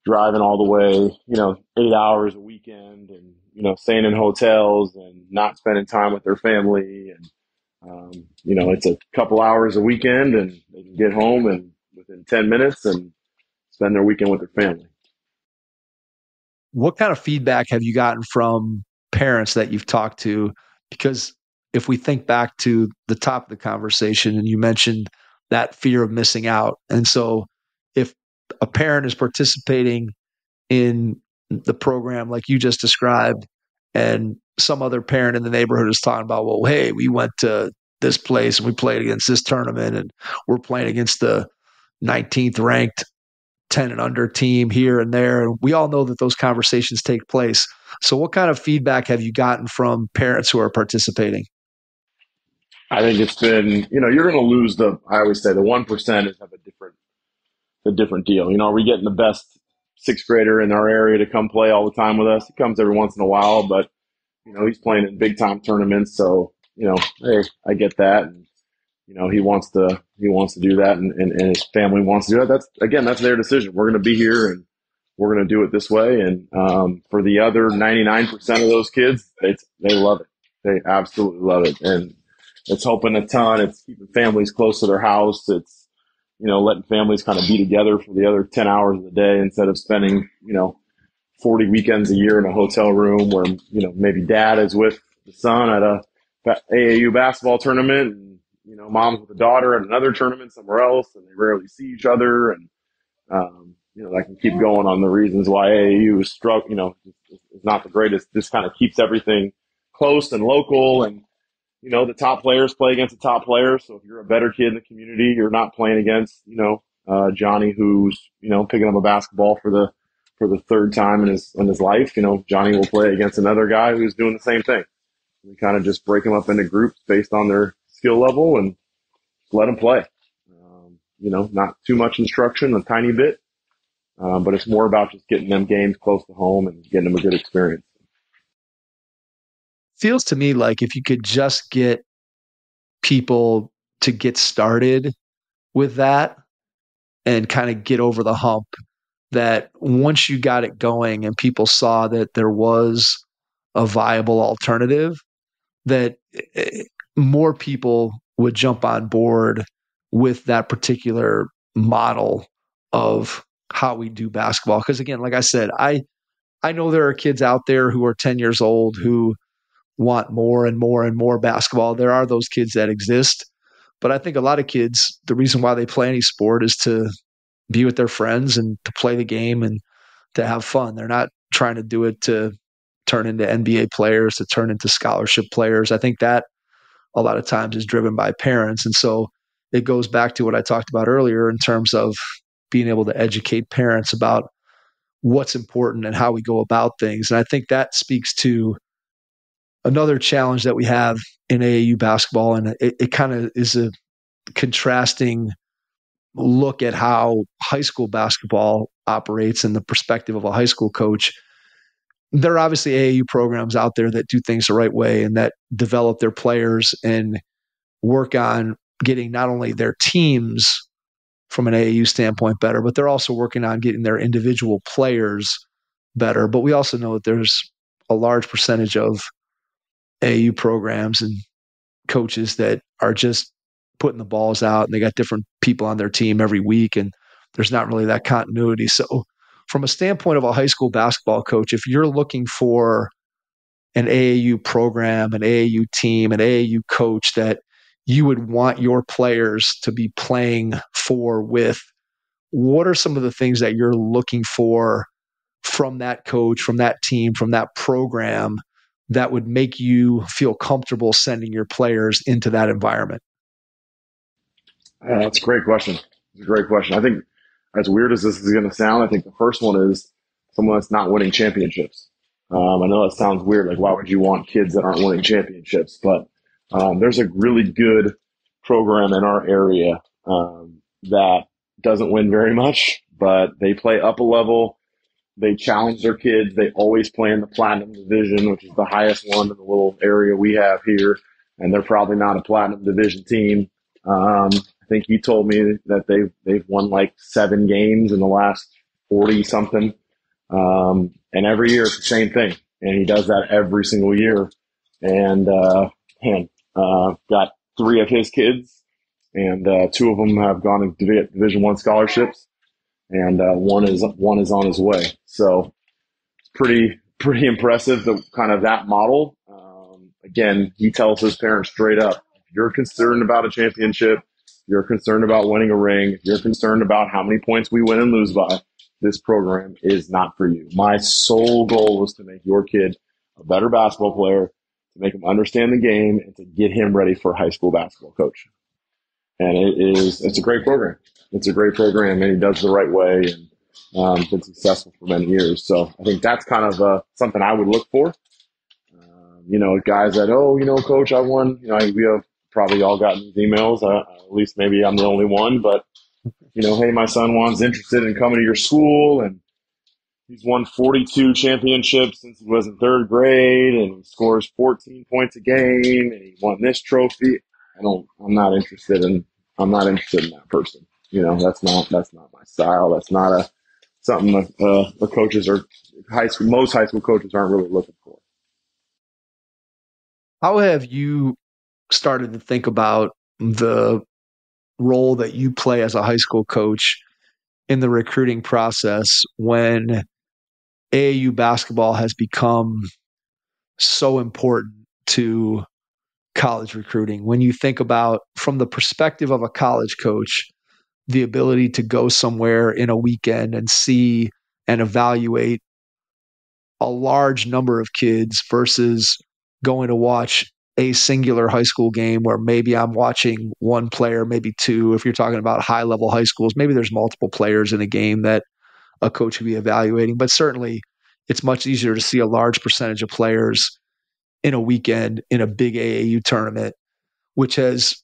driving all the way, 8 hours a weekend and, staying in hotels and not spending time with their family. And, it's a couple hours a weekend and they can get home and within 10 minutes and spend their weekend with their family. What kind of feedback have you gotten from parents that you've talked to? Because if we think back to the top of the conversation, and you mentioned that fear of missing out. And so if a parent is participating in the program like you just described, and some other parent in the neighborhood is talking about, well, hey, we went to this place and we played against this tournament and we're playing against the 19th ranked 10 and under team here and there. And we all know that those conversations take place. So what kind of feedback have you gotten from parents who are participating? I think it's been, you're going to lose I always say the 1% is have a different deal. Are we getting the best sixth grader in our area to come play all the time with us? He comes every once in a while, but, he's playing in big time tournaments. So, hey, I get that. And, he wants to do that and his family wants to do that. That's their decision. We're going to be here and we're going to do it this way. And, for the other 99% of those kids, they love it. They absolutely love it. And it's helping a ton. It's keeping families close to their house. It's, letting families kind of be together for the other 10 hours of the day instead of spending, 40 weekends a year in a hotel room where, maybe dad is with the son at a AAU basketball tournament and, mom's with the daughter at another tournament somewhere else and they rarely see each other. And, I can keep going on the reasons why AAU is is not the greatest. This kind of keeps everything close and local and, the top players play against the top players. So if you're a better kid in the community, you're not playing against, Johnny, who's, picking up a basketball for the third time in his life. Johnny will play against another guy who's doing the same thing. We kind of just break them up into groups based on their skill level and let them play. Not too much instruction, a tiny bit, but it's more about just getting them games close to home and getting them a good experience. Feels to me like if you could just get people to get started with that and kind of get over the hump, that once you got it going and people saw that there was a viable alternative, that more people would jump on board with that particular model of how we do basketball. Because again, like I said, I know there are kids out there who are 10 years old who want more and more and more basketball. There are those kids that exist. But I think a lot of kids, the reason why they play any sport is to be with their friends and to play the game and to have fun. They're not trying to do it to turn into NBA players, to turn into scholarship players. I think that a lot of times is driven by parents. And so it goes back to what I talked about earlier in terms of being able to educate parents about what's important and how we go about things. And I think that speaks to another challenge that we have in AAU basketball. And it kind of is a contrasting look at how high school basketball operates in the perspective of a high school coach. There are obviously AAU programs out there that do things the right way and that develop their players and work on getting not only their teams from an AAU standpoint better, but they're also working on getting their individual players better. But we also know that there's a large percentage of AAU programs and coaches that are just putting the balls out and they got different people on their team every week and there's not really that continuity. So from a standpoint of a high school basketball coach, if you're looking for an AAU program, an AAU team, an AAU coach that you would want your players to be playing for with, what are some of the things that you're looking for from that coach, from that team, from that program that would make you feel comfortable sending your players into that environment? That's a great question. It's a great question. I think as weird as this is going to sound, I think the first one is someone that's not winning championships. I know that sounds weird. Like, why would you want kids that aren't winning championships? But there's a really good program in our area that doesn't win very much, but they play up a level. They challenge their kids. They always play in the Platinum Division, which is the highest one in the little area we have here. And they're probably not a Platinum Division team. I think he told me that they've won like 7 games in the last 40 something. And every year it's the same thing. And he does that every single year. And got 3 of his kids and two of them have gone to Division I scholarships, and one is on his way. So it's pretty impressive, that model. Again, he tells his parents straight up, if you're concerned about a championship, you're concerned about winning a ring, if you're concerned about how many points we win and lose by, this program is not for you. My sole goal was to make your kid a better basketball player, to make him understand the game, and to get him ready for high school basketball coach. And it's a great program. It's a great program, and he does it the right way, and been successful for many years. So I think that's kind of something I would look for. Guys that, coach, I won. We have probably all gotten these emails. At least maybe I'm the only one, but hey, my son Juan's interested in coming to your school, and he's won 42 championships since he was in third grade, and he scores 14 points a game, and he won this trophy. I'm not interested in that person. That's not my style. That's not something the coaches are most high school coaches aren't really looking for. How have you started to think about the role that you play as a high school coach in the recruiting process when AAU basketball has become so important to college recruiting? When you think about, from the perspective of a college coach, the ability to go somewhere in a weekend and see and evaluate a large number of kids versus going to watch a singular high school game where maybe I'm watching one player, maybe two. If you're talking about high level high schools, maybe there's multiple players in a game that a coach would be evaluating, but certainly it's much easier to see a large percentage of players in a weekend in a big AAU tournament, which has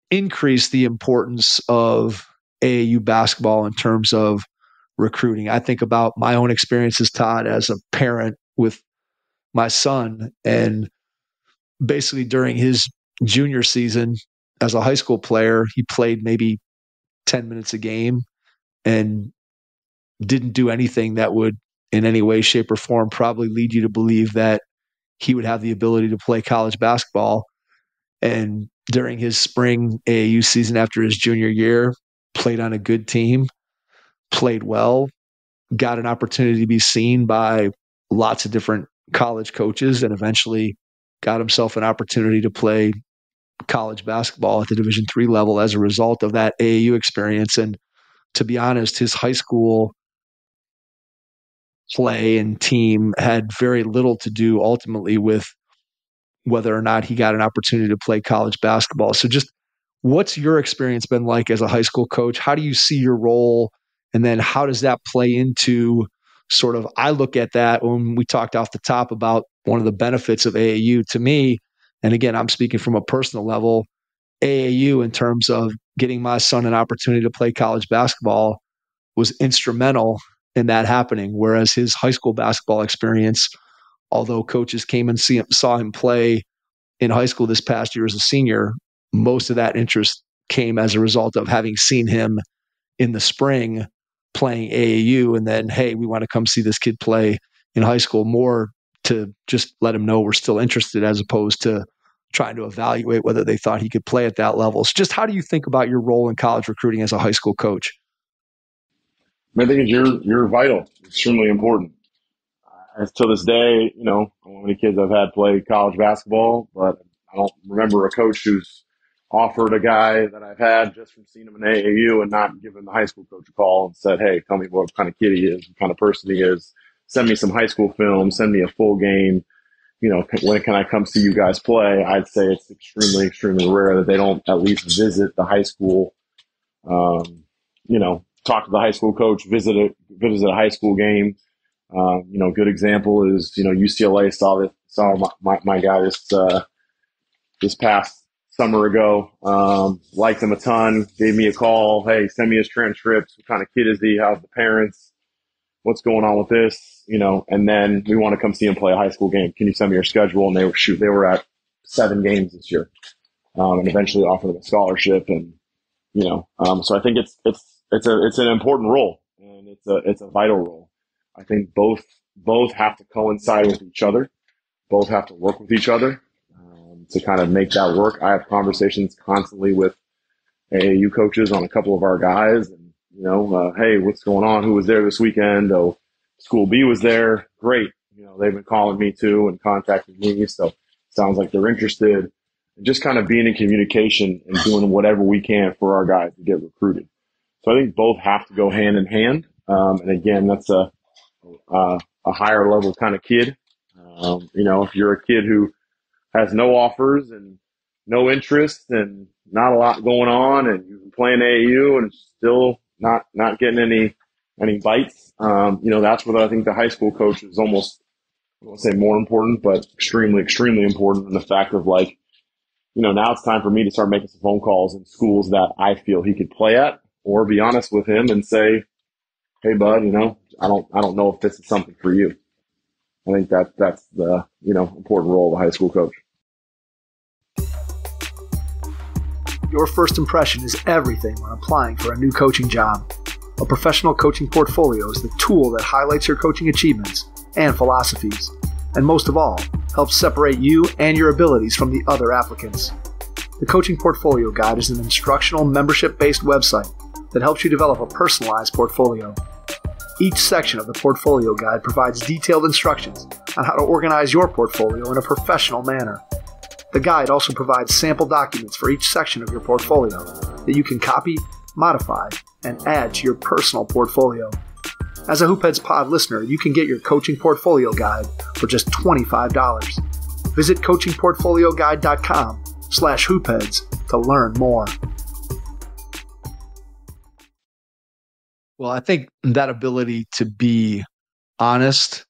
increased the importance of AAU basketball in terms of recruiting. I think about my own experiences, Todd, as a parent with my son, and basically during his junior season as a high school player, he played maybe 10 minutes a game and didn't do anything that would in any way, shape, or form probably lead you to believe that he would have the ability to play college basketball. And during his spring AAU season after his junior year, played on a good team, played well, got an opportunity to be seen by lots of different college coaches, and eventually got himself an opportunity to play college basketball at the Division III level as a result of that AAU experience. And to be honest, his high school play and team had very little to do ultimately with whether or not he got an opportunity to play college basketball. So just what's your experience been like as a high school coach? How do you see your role? And then how does that play into sort of, I look at that when we talked off the top about one of the benefits of AAU to me. And again, I'm speaking from a personal level, AAU in terms of getting my son an opportunity to play college basketball was instrumental in that happening. Whereas his high school basketball experience, although coaches came and saw him play in high school this past year as a senior, most of that interest came as a result of having seen him in the spring playing AAU. And then, hey, we want to come see this kid play in high school, more to just let him know we're still interested as opposed to trying to evaluate whether they thought he could play at that level. So just how do you think about your role in college recruiting as a high school coach? I think you're vital, extremely important. As to this day, I don't know how many kids I've had play college basketball, but I don't remember a coach who's offered a guy that I've had just from seeing him in AAU and not given the high school coach a call and said, hey, tell me what kind of kid he is, what kind of person he is. Send me some high school film, send me a full game. When can I come see you guys play? I'd say it's extremely, extremely rare that they don't at least visit the high school, talk to the high school coach, visit a high school game. Good example is, UCLA saw my guy this past summer ago, liked him a ton, gave me a call. Hey, send me his transcripts. What kind of kid is he? How's the parents? What's going on with this? And then we want to come see him play a high school game. Can you send me your schedule? And they were at 7 games this year, and eventually offered them a scholarship. And, so I think it's an important role, and it's a vital role. I think both have to coincide with each other. Both have to work with each other to kind of make that work. I have conversations constantly with AAU coaches on a couple of our guys. And, hey, what's going on? Who was there this weekend? Oh, School B was there. Great. They've been calling me too and contacting me. So sounds like they're interested. And just kind of being in communication and doing whatever we can for our guys to get recruited. So I think both have to go hand in hand. And again, that's a higher level kind of kid. If you're a kid who has no offers and no interest and not a lot going on, and you've been playing AAU and still not getting any bites, that's what I think the high school coach is almost, I won't say more important, but extremely, extremely important in the fact of now it's time for me to start making some phone calls in schools that I feel he could play at, or be honest with him and say, hey, bud, I don't know if this is something for you. I think that's the, important role of a high school coach. Your first impression is everything when applying for a new coaching job. A professional coaching portfolio is the tool that highlights your coaching achievements and philosophies, and most of all, helps separate you and your abilities from the other applicants. The Coaching Portfolio Guide is an instructional, membership-based website that helps you develop a personalized portfolio. Each section of the Portfolio Guide provides detailed instructions on how to organize your portfolio in a professional manner. The guide also provides sample documents for each section of your portfolio that you can copy, modify, and add to your personal portfolio. As a Hoopheads Pod listener, you can get your Coaching Portfolio Guide for just $25. Visit coachingportfolioguide.com/hoopheads to learn more. Well, I think that ability to be honest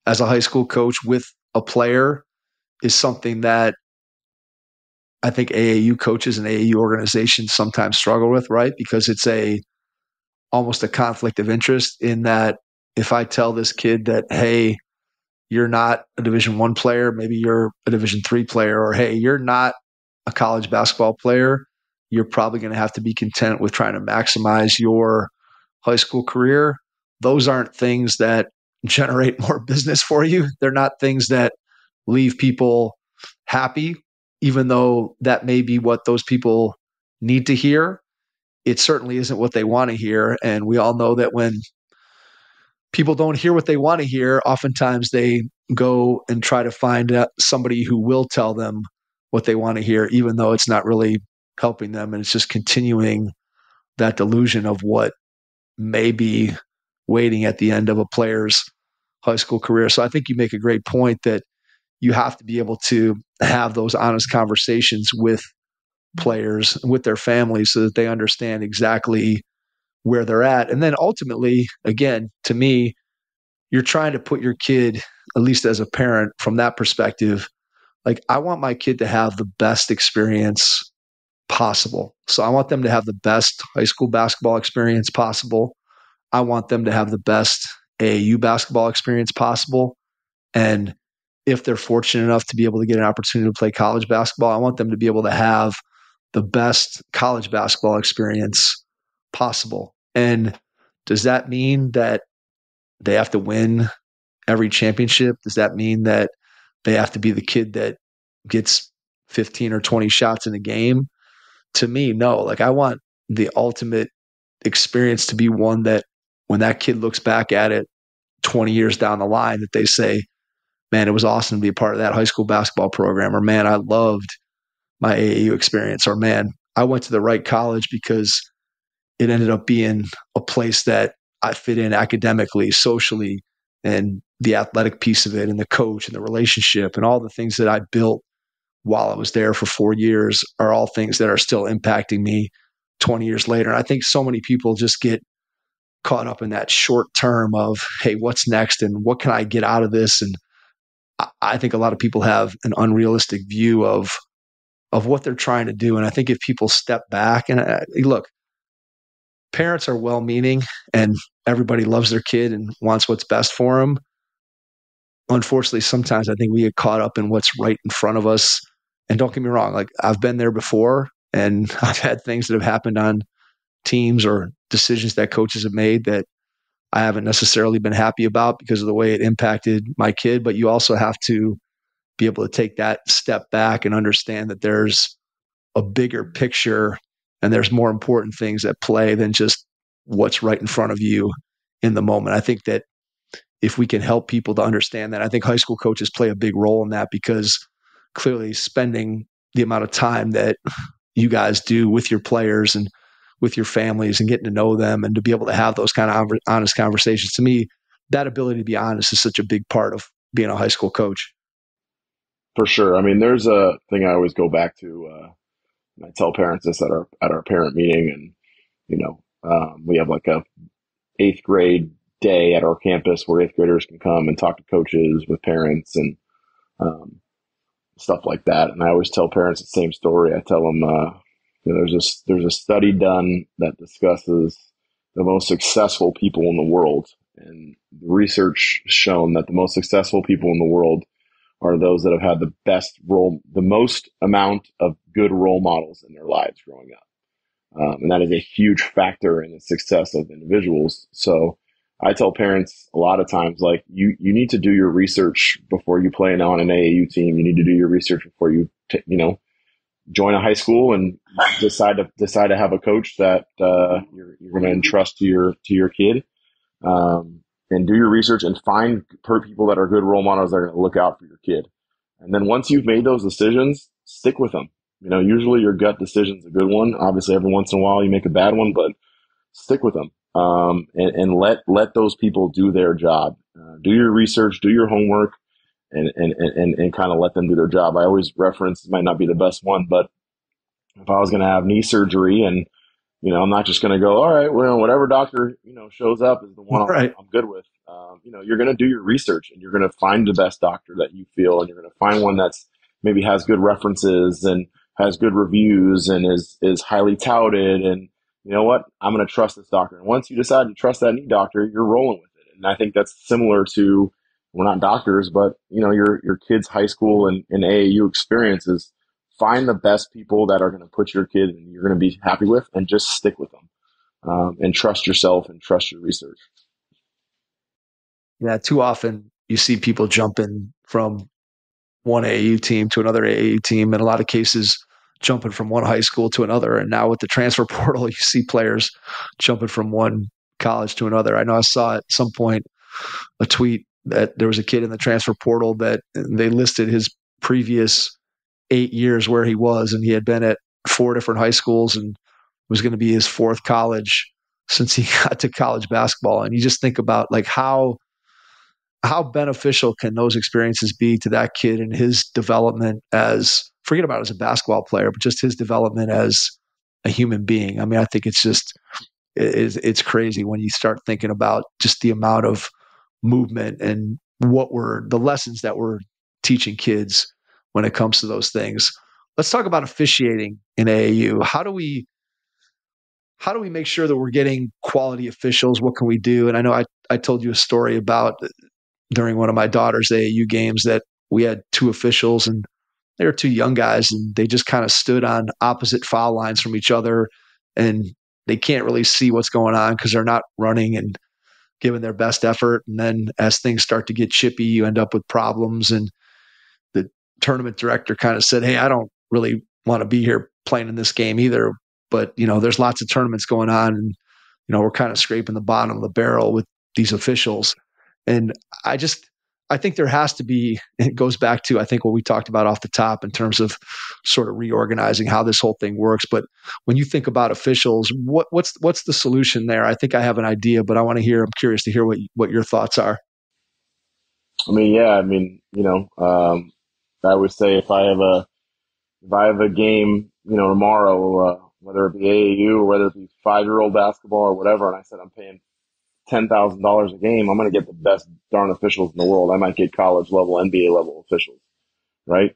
as a high school coach with a player is something that I think AAU coaches and AAU organizations sometimes struggle with, right? Because it's almost a conflict of interest in that if I tell this kid that, hey, you're not a Division I player, maybe you're a Division III player, or hey, you're not a college basketball player, you're probably going to have to be content with trying to maximize your high school career. Those aren't things that generate more business for you. They're not things that leave people happy, even though that may be what those people need to hear. It certainly isn't what they want to hear. And we all know that when people don't hear what they want to hear, oftentimes they go and try to find somebody who will tell them what they want to hear, even though it's not really helping them. And it's just continuing that delusion of what may be waiting at the end of a player's high school career. So I think you make a great point that you have to be able to have those honest conversations with players, with their families, so that they understand exactly where they're at. And then ultimately, again, to me, you're trying to put your kid, at least as a parent, from that perspective, like I want my kid to have the best experience possible. So I want them to have the best high school basketball experience possible. I want them to have the best AAU basketball experience possible. And if they're fortunate enough to be able to get an opportunity to play college basketball, I want them to be able to have the best college basketball experience possible. And does that mean that they have to win every championship? Does that mean that they have to be the kid that gets 15 or 20 shots in a game? To me, no. Like I want the ultimate experience to be one that when that kid looks back at it 20 years down the line, that they say, man, it was awesome to be a part of that high school basketball program, or man, I loved my AAU experience, or man, I went to the right college because it ended up being a place that I fit in academically, socially, and the athletic piece of it, and the coach and the relationship and all the things that I built while I was there for 4 years are all things that are still impacting me 20 years later. And I think so many people just get caught up in that short term of, hey, what's next and what can I get out of this? And I think a lot of people have an unrealistic view of what they're trying to do. And I think if people step back and look, parents are well-meaning and everybody loves their kid and wants what's best for them. Unfortunately, sometimes I think we get caught up in what's right in front of us. And don't get me wrong, like I've been there before and I've had things that have happened on teams or decisions that coaches have made that I haven't necessarily been happy about because of the way it impacted my kid. But you also have to be able to take that step back and understand that there's a bigger picture and there's more important things at play than just what's right in front of you in the moment. I think that if we can help people to understand that, I think high school coaches play a big role in that, because clearly spending the amount of time that you guys do with your players and with your families and getting to know them and to be able to have those kind of honest conversations, to me, that ability to be honest is such a big part of being a high school coach. For sure. I mean, there's a thing I always go back to, and I tell parents this at our parent meeting, and, we have like a 8th grade day at our campus where 8th graders can come and talk to coaches with parents and, stuff like that. And I always tell parents the same story. I tell them, there's a study done that discusses the most successful people in the world. And the research shown that the most successful people in the world are those that have had the most amount of good role models in their lives growing up. And that is a huge factor in the success of individuals. So I tell parents a lot of times, like, you need to do your research before you play on an AAU team. You need to do your research before you, join a high school and decide to have a coach that you're going to entrust to your kid. And do your research and find people that are good role models that are going to look out for your kid. And then once you've made those decisions, stick with them. Usually your gut decision is a good one. Obviously, every once in a while you make a bad one, but stick with them. And let those people do their job. Do your research, do your homework, and kind of let them do their job. I always reference, it might not be the best one, but if I was going to have knee surgery and, I'm not just going to go, all right, well, whatever doctor, shows up is the one Right. I'm good with. You're going to do your research and you're going to find the best doctor that you feel, and you're going to find one that's maybe has good references and has good reviews and is highly touted. And you know what? I'm going to trust this doctor. And once you decide to trust that knee doctor, you're rolling with it. And I think that's similar to, we're not doctors, but your kids' high school and AAU experiences. Find the best people that are going to put your kid and you're going to be happy with, and just stick with them, and trust yourself and trust your research. Yeah, too often you see people jumping from one AAU team to another AAU team, in a lot of cases jumping from one high school to another. And now with the transfer portal, you see players jumping from one college to another. I know I saw at some point a tweet that there was a kid in the transfer portal that they listed his previous 8 years where he was, and he had been at 4 different high schools and was going to be his 4th college since he got to college basketball. And you just think about like how beneficial can those experiences be to that kid and his development, as forget about as a basketball player, but just his development as a human being. I mean, I think it's crazy when you start thinking about just the amount of movement and the lessons that we're teaching kids when it comes to those things. Let's talk about officiating in AAU. How do we make sure that we're getting quality officials? What can we do? And I know I told you a story about during one of my daughter's AAU games that we had 2 officials, and they were 2 young guys, and they just kind of stood on opposite foul lines from each other, and they can't really see what's going on because they're not running and giving their best effort. And then as things start to get chippy, you end up with problems. And the tournament director kind of said, hey, I don't really want to be here playing in this game either, but there's lots of tournaments going on, and we're kind of scraping the bottom of the barrel with these officials. And I think there has to be, it goes back to, I think, what we talked about off the top in terms of sort of reorganizing how this whole thing works. But when you think about officials, what's the solution there? I think I have an idea, but I'm curious to hear what your thoughts are. I mean, yeah, I would say if I have a game, tomorrow, whether it be AAU or whether it be 5-year-old basketball or whatever, and I said I'm paying $10,000 a game, I'm going to get the best darn officials in the world. I might get college level, NBA level officials, right?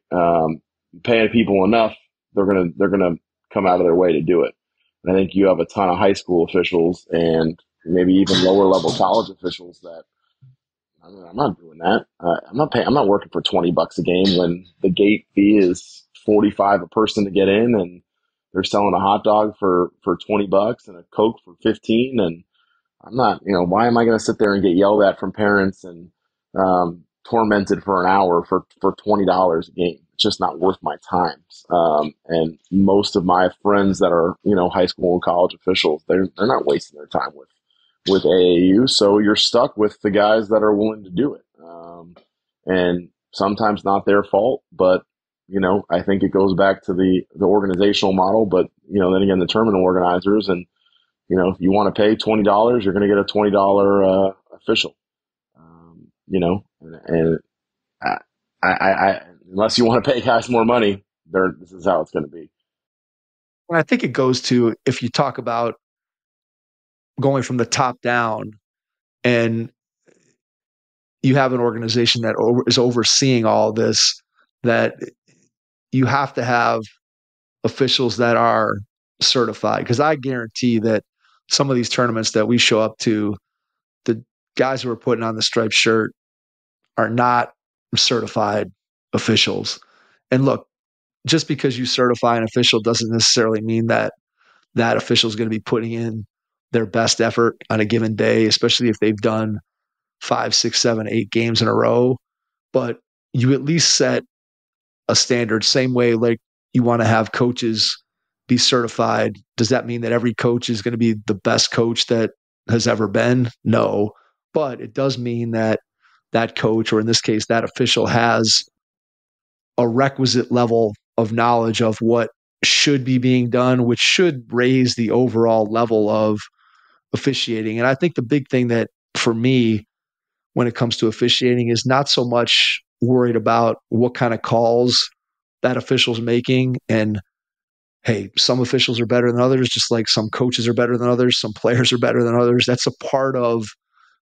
Paying people enough, they're going to come out of their way to do it. And I think you have a ton of high school officials and maybe even lower level college officials that, I'm not doing that. I'm not working for $20 a game when the gate fee is $45 a person to get in, and they're selling a hot dog for $20 and a Coke for $15. And I'm not, why am I going to sit there and get yelled at from parents and tormented for an hour for $20 a game? it's just not worth my time. And most of my friends that are, high school and college officials, they're not wasting their time with AAU. So you're stuck with the guys that are willing to do it. And sometimes not their fault, but, I think it goes back to the organizational model, but, then again, the tournament organizers, and, if you want to pay $20, you're going to get a $20 official, and I unless you want to pay guys more money, this is how it's going to be. And I think it goes to, if you talk about going from the top down, and you have an organization that is overseeing all this, that you have to have officials that are certified. Because I guarantee that some of these tournaments that we show up to, the guys who are putting on the striped shirt are not certified officials. And look, just because you certify an official doesn't necessarily mean that that official is going to be putting in their best effort on a given day, especially if they've done 5, 6, 7, 8 games in a row. But you at least set a standard, same way like you want to have coaches be certified. Does that mean that every coach is going to be the best coach that has ever been? No. But it does mean that that coach, or in this case, that official, has a requisite level of knowledge of what should be being done, which should raise the overall level of officiating. And I think the big thing that, for me, when it comes to officiating, is not so much worried about what kind of calls that official's making. And hey, some officials are better than others, just like some coaches are better than others, some players are better than others. That's a part of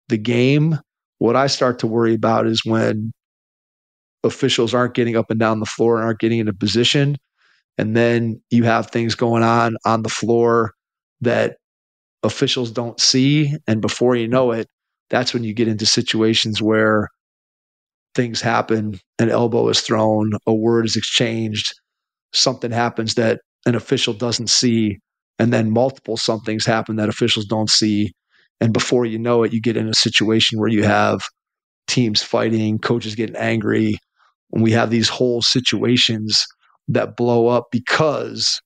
the game. What I start to worry about is when officials aren't getting up and down the floor and aren't getting into position, and then you have things going on the floor that officials don't see. And before you know it, that's when you get into situations where things happen, an elbow is thrown, a word is exchanged, something happens that an official doesn't see, and then multiple somethings happen that officials don't see. And before you know it, you get in a situation where you have teams fighting, coaches getting angry, and we have these whole situations that blow up because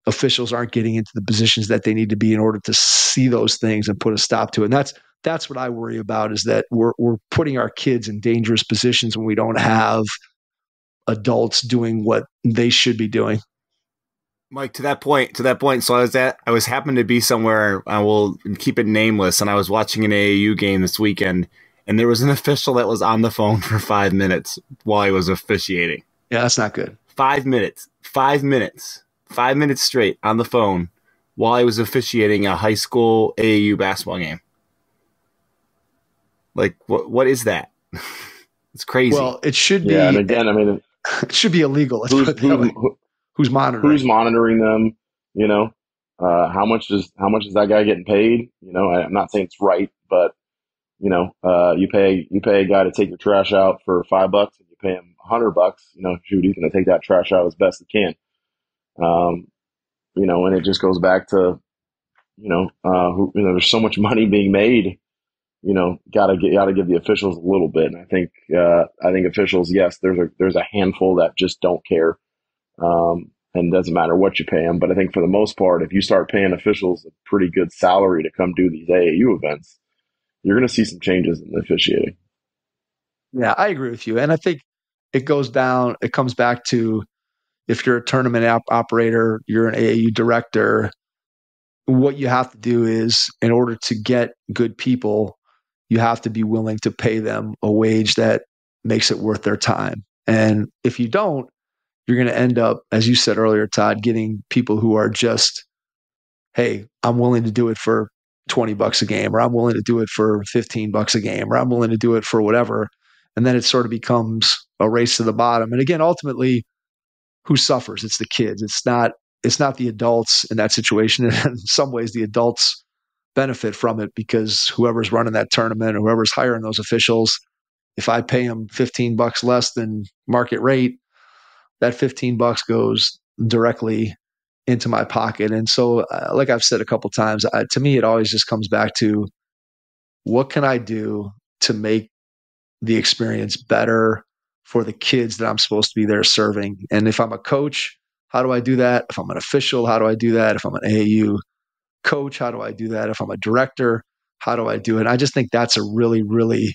officials aren't getting into the positions that they need to be in order to see those things and put a stop to it. And that's what I worry about, is that we're putting our kids in dangerous positions when we don't have adults doing what they should be doing. Mike, to that point. So I was happened to be somewhere, I will keep it nameless, and I was watching an AAU game this weekend, and there was an official that was on the phone for 5 minutes while he was officiating. Yeah, that's not good. 5 minutes. 5 minutes. 5 minutes straight on the phone while I was officiating a high school AAU basketball game. Like, what is that? It's crazy. Well, it should be. Yeah, and again, I mean, it should be illegal. Who's monitoring? Who's monitoring them? How much is that guy getting paid? I'm not saying it's right, but you pay a guy to take your trash out for $5, and you pay him $100. Shoot, he's going to take that trash out as best he can. And it just goes back to, there's so much money being made. Gotta give the officials a little bit. And I think officials, yes, there's a handful that just don't care. And it doesn't matter what you pay them. But I think for the most part, if you start paying officials a pretty good salary to come do these AAU events, you're going to see some changes in the officiating. Yeah, I agree with you. And I think it comes back to, if you're a tournament operator, you're an AAU director, what you have to do is, in order to get good people, you have to be willing to pay them a wage that makes it worth their time. And if you don't, you're going to end up, as you said earlier, Todd, getting people who are just, hey, I'm willing to do it for $20 a game, or I'm willing to do it for $15 a game, or I'm willing to do it for whatever. And then it sort of becomes a race to the bottom. And again, ultimately, who suffers? It's the kids. It's not the adults in that situation. And in some ways, the adults benefit from it, because whoever's running that tournament, or whoever's hiring those officials, if I pay them $15 less than market rate, that $15 goes directly into my pocket. And so, like I've said a couple times, to me, it always just comes back to, what can I do to make the experience better for the kids that I'm supposed to be there serving. And if I'm a coach, how do I do that? If I'm an official, how do I do that? If I'm an AAU coach, how do I do that? If I'm a director, how do I do it? I just think that's a really, really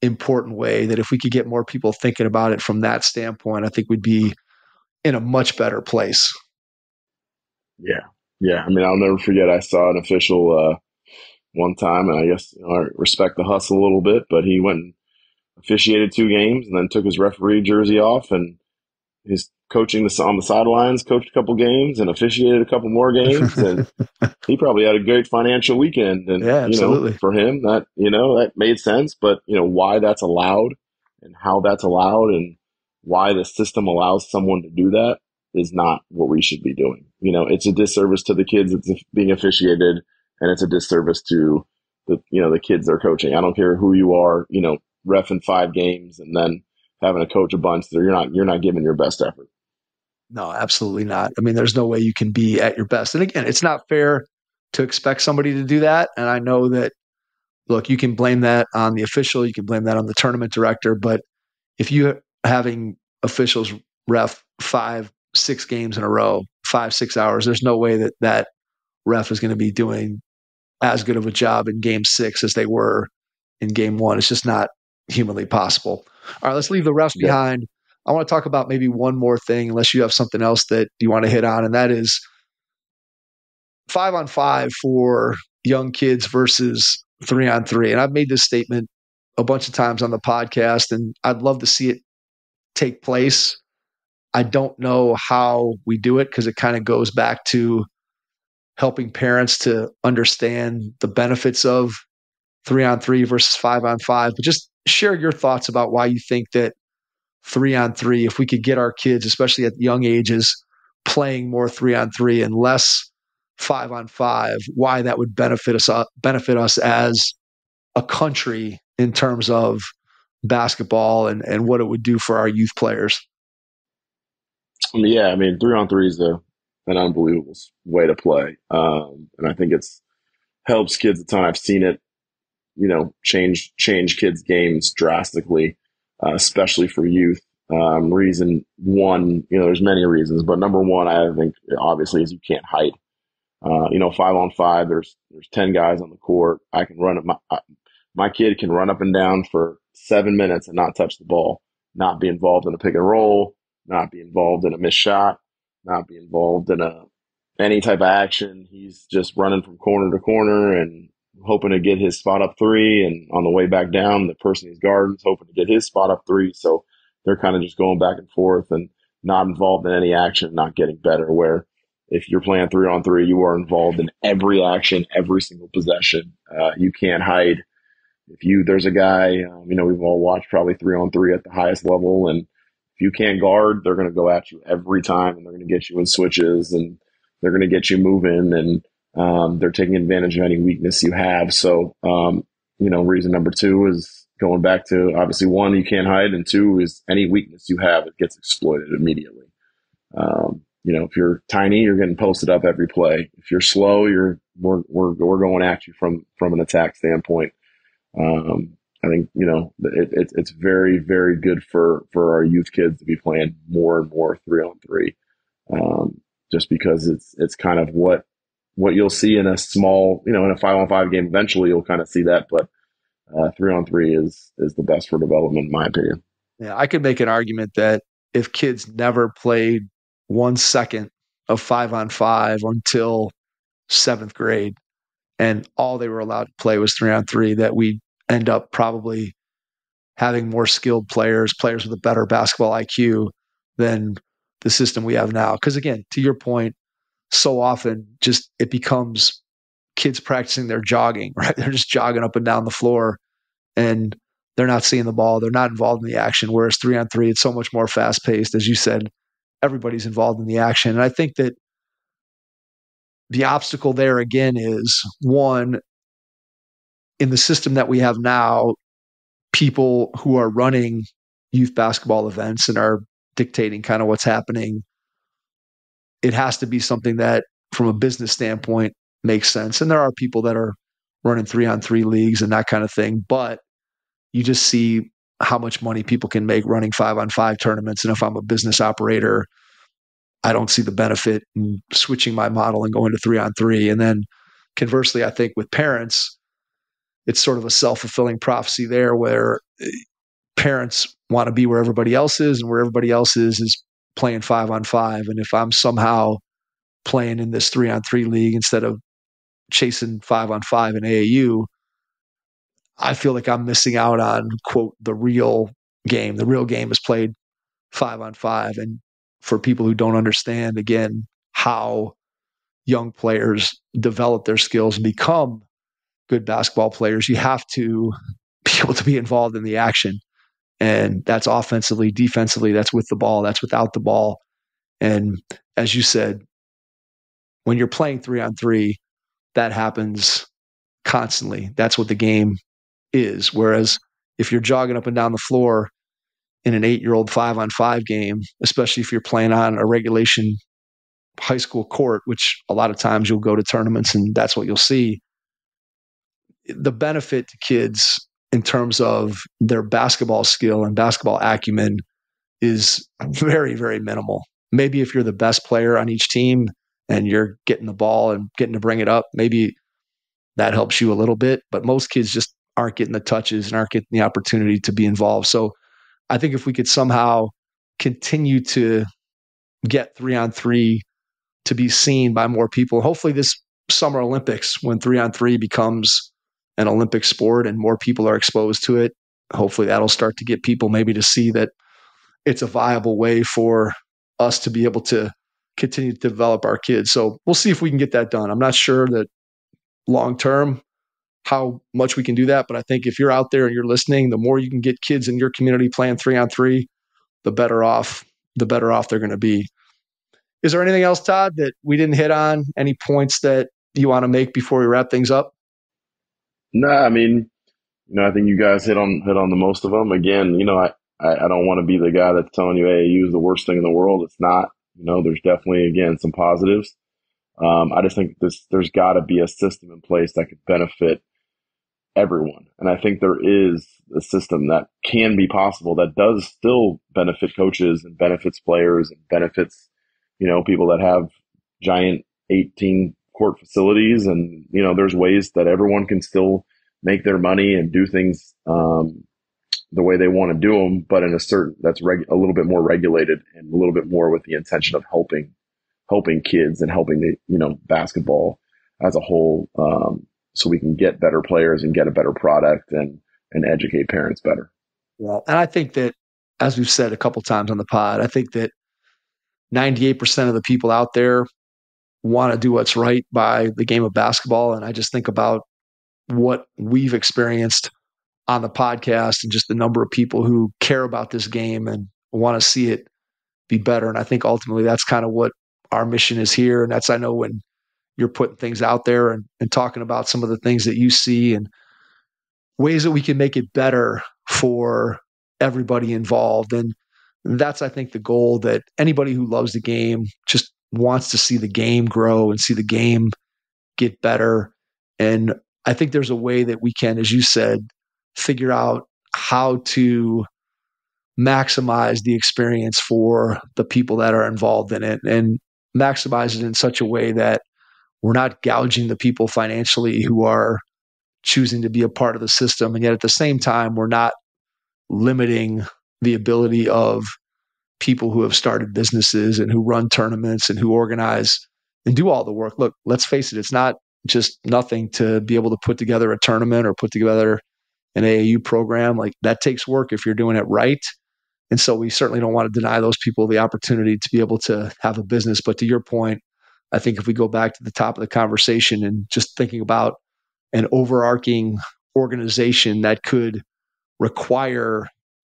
important way that if we could get more people thinking about it from that standpoint, I think we'd be in a much better place. Yeah. Yeah. I mean, I'll never forget, I saw an official one time, and I guess I respect the hustle a little bit, but he went and officiated 2 games and then took his referee jersey off, and he's coaching on the sidelines, coached a couple games and officiated a couple more games. And he probably had a great financial weekend. And, Yeah, absolutely. for him that, that made sense, but why that's allowed and how that's allowed and why the system allows someone to do that is not what we should be doing. It's a disservice to the kids that's being officiated, and it's a disservice to the kids they're coaching. I don't care who you are, reffing 5 games and then having to coach a bunch that you're not giving your best effort. No, absolutely not. I mean, there's no way you can be at your best. And again, it's not fair to expect somebody to do that. And I know that, look, you can blame that on the official, you can blame that on the tournament director, but if you're having officials ref 5, 6 games in a row, 5, 6 hours, there's no way that that ref is going to be doing as good of a job in game 6 as they were in game 1. It's just not humanly possible. All right, let's leave the refs behind. I want to talk about maybe one more thing, unless you have something else that you want to hit on, and that is 5-on-5 for young kids versus 3-on-3. And I've made this statement a bunch of times on the podcast, and I'd love to see it take place. I don't know how we do it because it kind of goes back to helping parents to understand the benefits of 3-on-3 versus 5-on-5. But just share your thoughts about why you think that 3-on-3, if we could get our kids, especially at young ages, playing more 3-on-3 and less 5-on-5, why that would benefit us as a country in terms of basketball and what it would do for our youth players. Yeah, I mean, 3-on-3 is an unbelievable way to play. And I think it's helps kids a ton. I've seen it, change kids' games drastically, especially for youth. Reason one, there's many reasons, but number one, I think obviously is you can't hide. 5-on-5, there's 10 guys on the court. I can run my kid can run up and down for 7 minutes and not touch the ball, not be involved in a pick and roll, not be involved in a missed shot, not be involved in any type of action. He's just running from corner to corner and hoping to get his spot up 3. And on the way back down, the person he's guarding is hoping to get his spot up 3. So they're kind of just going back and forth and not involved in any action, not getting better. Where if you're playing 3-on-3, you are involved in every action, every single possession. You can't hide. There's a guy, we've all watched probably 3-on-3 at the highest level, and if you can't guard, they're going to go at you every time, and they're going to get you in switches, and they're going to get you moving, and they're taking advantage of any weakness you have. So, reason number 2 is going back to, obviously, 1, you can't hide, and 2 is any weakness you have, it gets exploited immediately. If you're tiny, you're getting posted up every play. If you're slow, we're going at you from an attack standpoint. I think, it's very, very good for our youth kids to be playing more and more 3-on-3. Just because it's kind of what you'll see in a small, in a 5-on-5 game. Eventually you'll kind of see that, but 3-on-3 is the best for development, in my opinion. Yeah, I could make an argument that if kids never played 1 second of 5-on-5 until 7th grade, and all they were allowed to play was 3-on-3, that we end up probably having more skilled players with a better basketball IQ than the system we have now. Because again, to your point, so often just it becomes kids practicing their jogging, right? They're just jogging up and down the floor and they're not seeing the ball. They're not involved in the action. Whereas 3-on-3, it's so much more fast paced. As you said, everybody's involved in the action. And I think that the obstacle there again is, one, in the system that we have now, people who are running youth basketball events and are dictating kind of what's happening, it has to be something that from a business standpoint makes sense. And there are people that are running 3-on-3 leagues and that kind of thing, but you just see how much money people can make running 5-on-5 tournaments. And if I'm a business operator, I don't see the benefit in switching my model and going to 3-on-3. And then conversely, I think with parents, it's sort of a self-fulfilling prophecy there where parents want to be where everybody else is, and where everybody else is playing 5-on-5. And if I'm somehow playing in this 3-on-3 league instead of chasing 5-on-5 in AAU, I feel like I'm missing out on, quote, the real game. The real game is played 5-on-5. And for people who don't understand, again, how young players develop their skills and become good basketball players, you have to be able to be involved in the action. And that's offensively, defensively, that's with the ball, that's without the ball. And as you said, when you're playing 3-on-3, that happens constantly. That's what the game is. Whereas if you're jogging up and down the floor in an 8-year-old 5-on-5 game, especially if you're playing on a regulation high school court, which a lot of times you'll go to tournaments and that's what you'll see, the benefit to kids in terms of their basketball skill and basketball acumen is very, very minimal. Maybe if you're the best player on each team and you're getting the ball and getting to bring it up, maybe that helps you a little bit. But most kids just aren't getting the touches and aren't getting the opportunity to be involved. So I think if we could somehow continue to get 3-on-3 to be seen by more people, hopefully this Summer Olympics, when 3-on-3 becomes an Olympic sport and more people are exposed to it, hopefully that'll start to get people maybe to see that it's a viable way for us to be able to continue to develop our kids. So we'll see if we can get that done. I'm not sure that long term how much we can do that, but I think if you're out there and you're listening, the more you can get kids in your community playing 3-on-3, the better off they're going to be. Is there anything else, Todd, that we didn't hit on? Any points that you want to make before we wrap things up? No, I mean, I think you guys hit on the most of them. Again, I don't want to be the guy that's telling you AAU is the worst thing in the world. It's not. There's definitely, again, some positives. I just think there's got to be a system in place that could benefit everyone. And I think there is a system that can be possible that does still benefit coaches and benefits players and benefits, people that have giant 18 court facilities. And, there's ways that everyone can still make their money and do things the way they want to do them, but in that's a little bit more regulated and a little bit more with the intention of helping kids and helping the, basketball as a whole, so we can get better players and get a better product and educate parents better. Well, and I think that, as we've said a couple times on the pod, I think that 98% of the people out there want to do what's right by the game of basketball. And I just think about what we've experienced on the podcast and just the number of people who care about this game and want to see it be better. And I think ultimately that's kind of what our mission is here. And that's, I know, when you're putting things out there and talking about some of the things that you see and ways that we can make it better for everybody involved. And that's, I think, the goal, that anybody who loves the game just wants to see the game grow and see the game get better. And I think there's a way that we can, as you said, figure out how to maximize the experience for the people that are involved in it and maximize it in such a way that we're not gouging the people financially who are choosing to be a part of the system. And yet at the same time, we're not limiting the ability of people who have started businesses and who run tournaments and who organize and do all the work. Look, let's face it, it's not just nothing to be able to put together a tournament or put together an AAU program. Like, that takes work if you're doing it right. And so we certainly don't want to deny those people the opportunity to be able to have a business. But to your point, I think if we go back to the top of the conversation and just thinking about an overarching organization that could require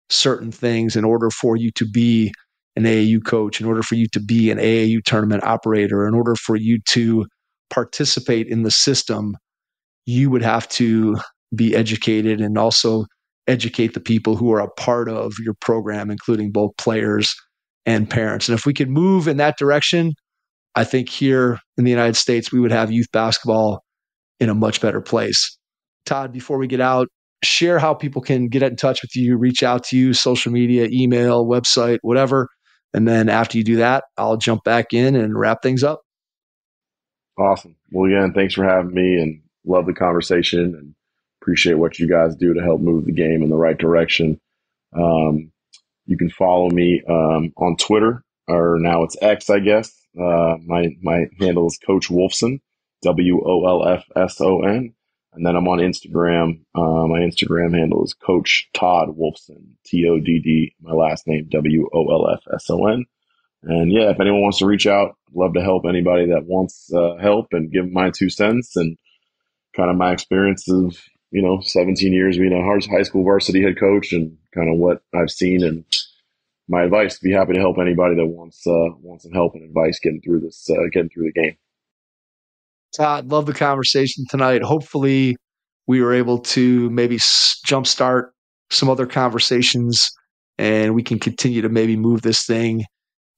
certain things in order for you to be an AAU coach, in order for you to be an AAU tournament operator, in order for you to participate in the system, you would have to be educated and also educate the people who are a part of your program, including both players and parents. And if we could move in that direction, I think here in the United States, we would have youth basketball in a much better place. Todd, before we get out, share how people can get in touch with you, reach out to you, social media, email, website, whatever. And then after you do that, I'll jump back in and wrap things up. Awesome. Well, again, thanks for having me, and love the conversation and appreciate what you guys do to help move the game in the right direction. You can follow me on Twitter, or now it's X, I guess. My handle is Coach Wolfson, Wolfson. And then I'm on Instagram. My Instagram handle is Coach Todd Wolfson, Todd, my last name, Wolfson. And yeah, if anyone wants to reach out, I'd love to help anybody that wants help, and give them my 2 cents and kind of my experience of, 17 years being a high school varsity head coach, and kind of what I've seen, and my advice. Be happy to help anybody that wants some help and advice getting through the game. Todd, love the conversation tonight. Hopefully we were able to maybe jumpstart some other conversations, and we can continue to maybe move this thing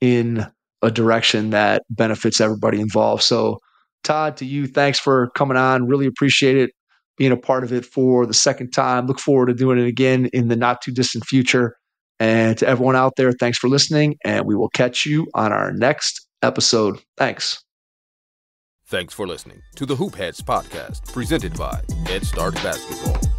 in a direction that benefits everybody involved. So Todd, to you, thanks for coming on. Really appreciate it, being a part of it for the second time. Look forward to doing it again in the not too distant future. And to everyone out there, thanks for listening, and we will catch you on our next episode. Thanks. Thanks for listening to the Hoop Heads podcast, presented by Head Start Basketball.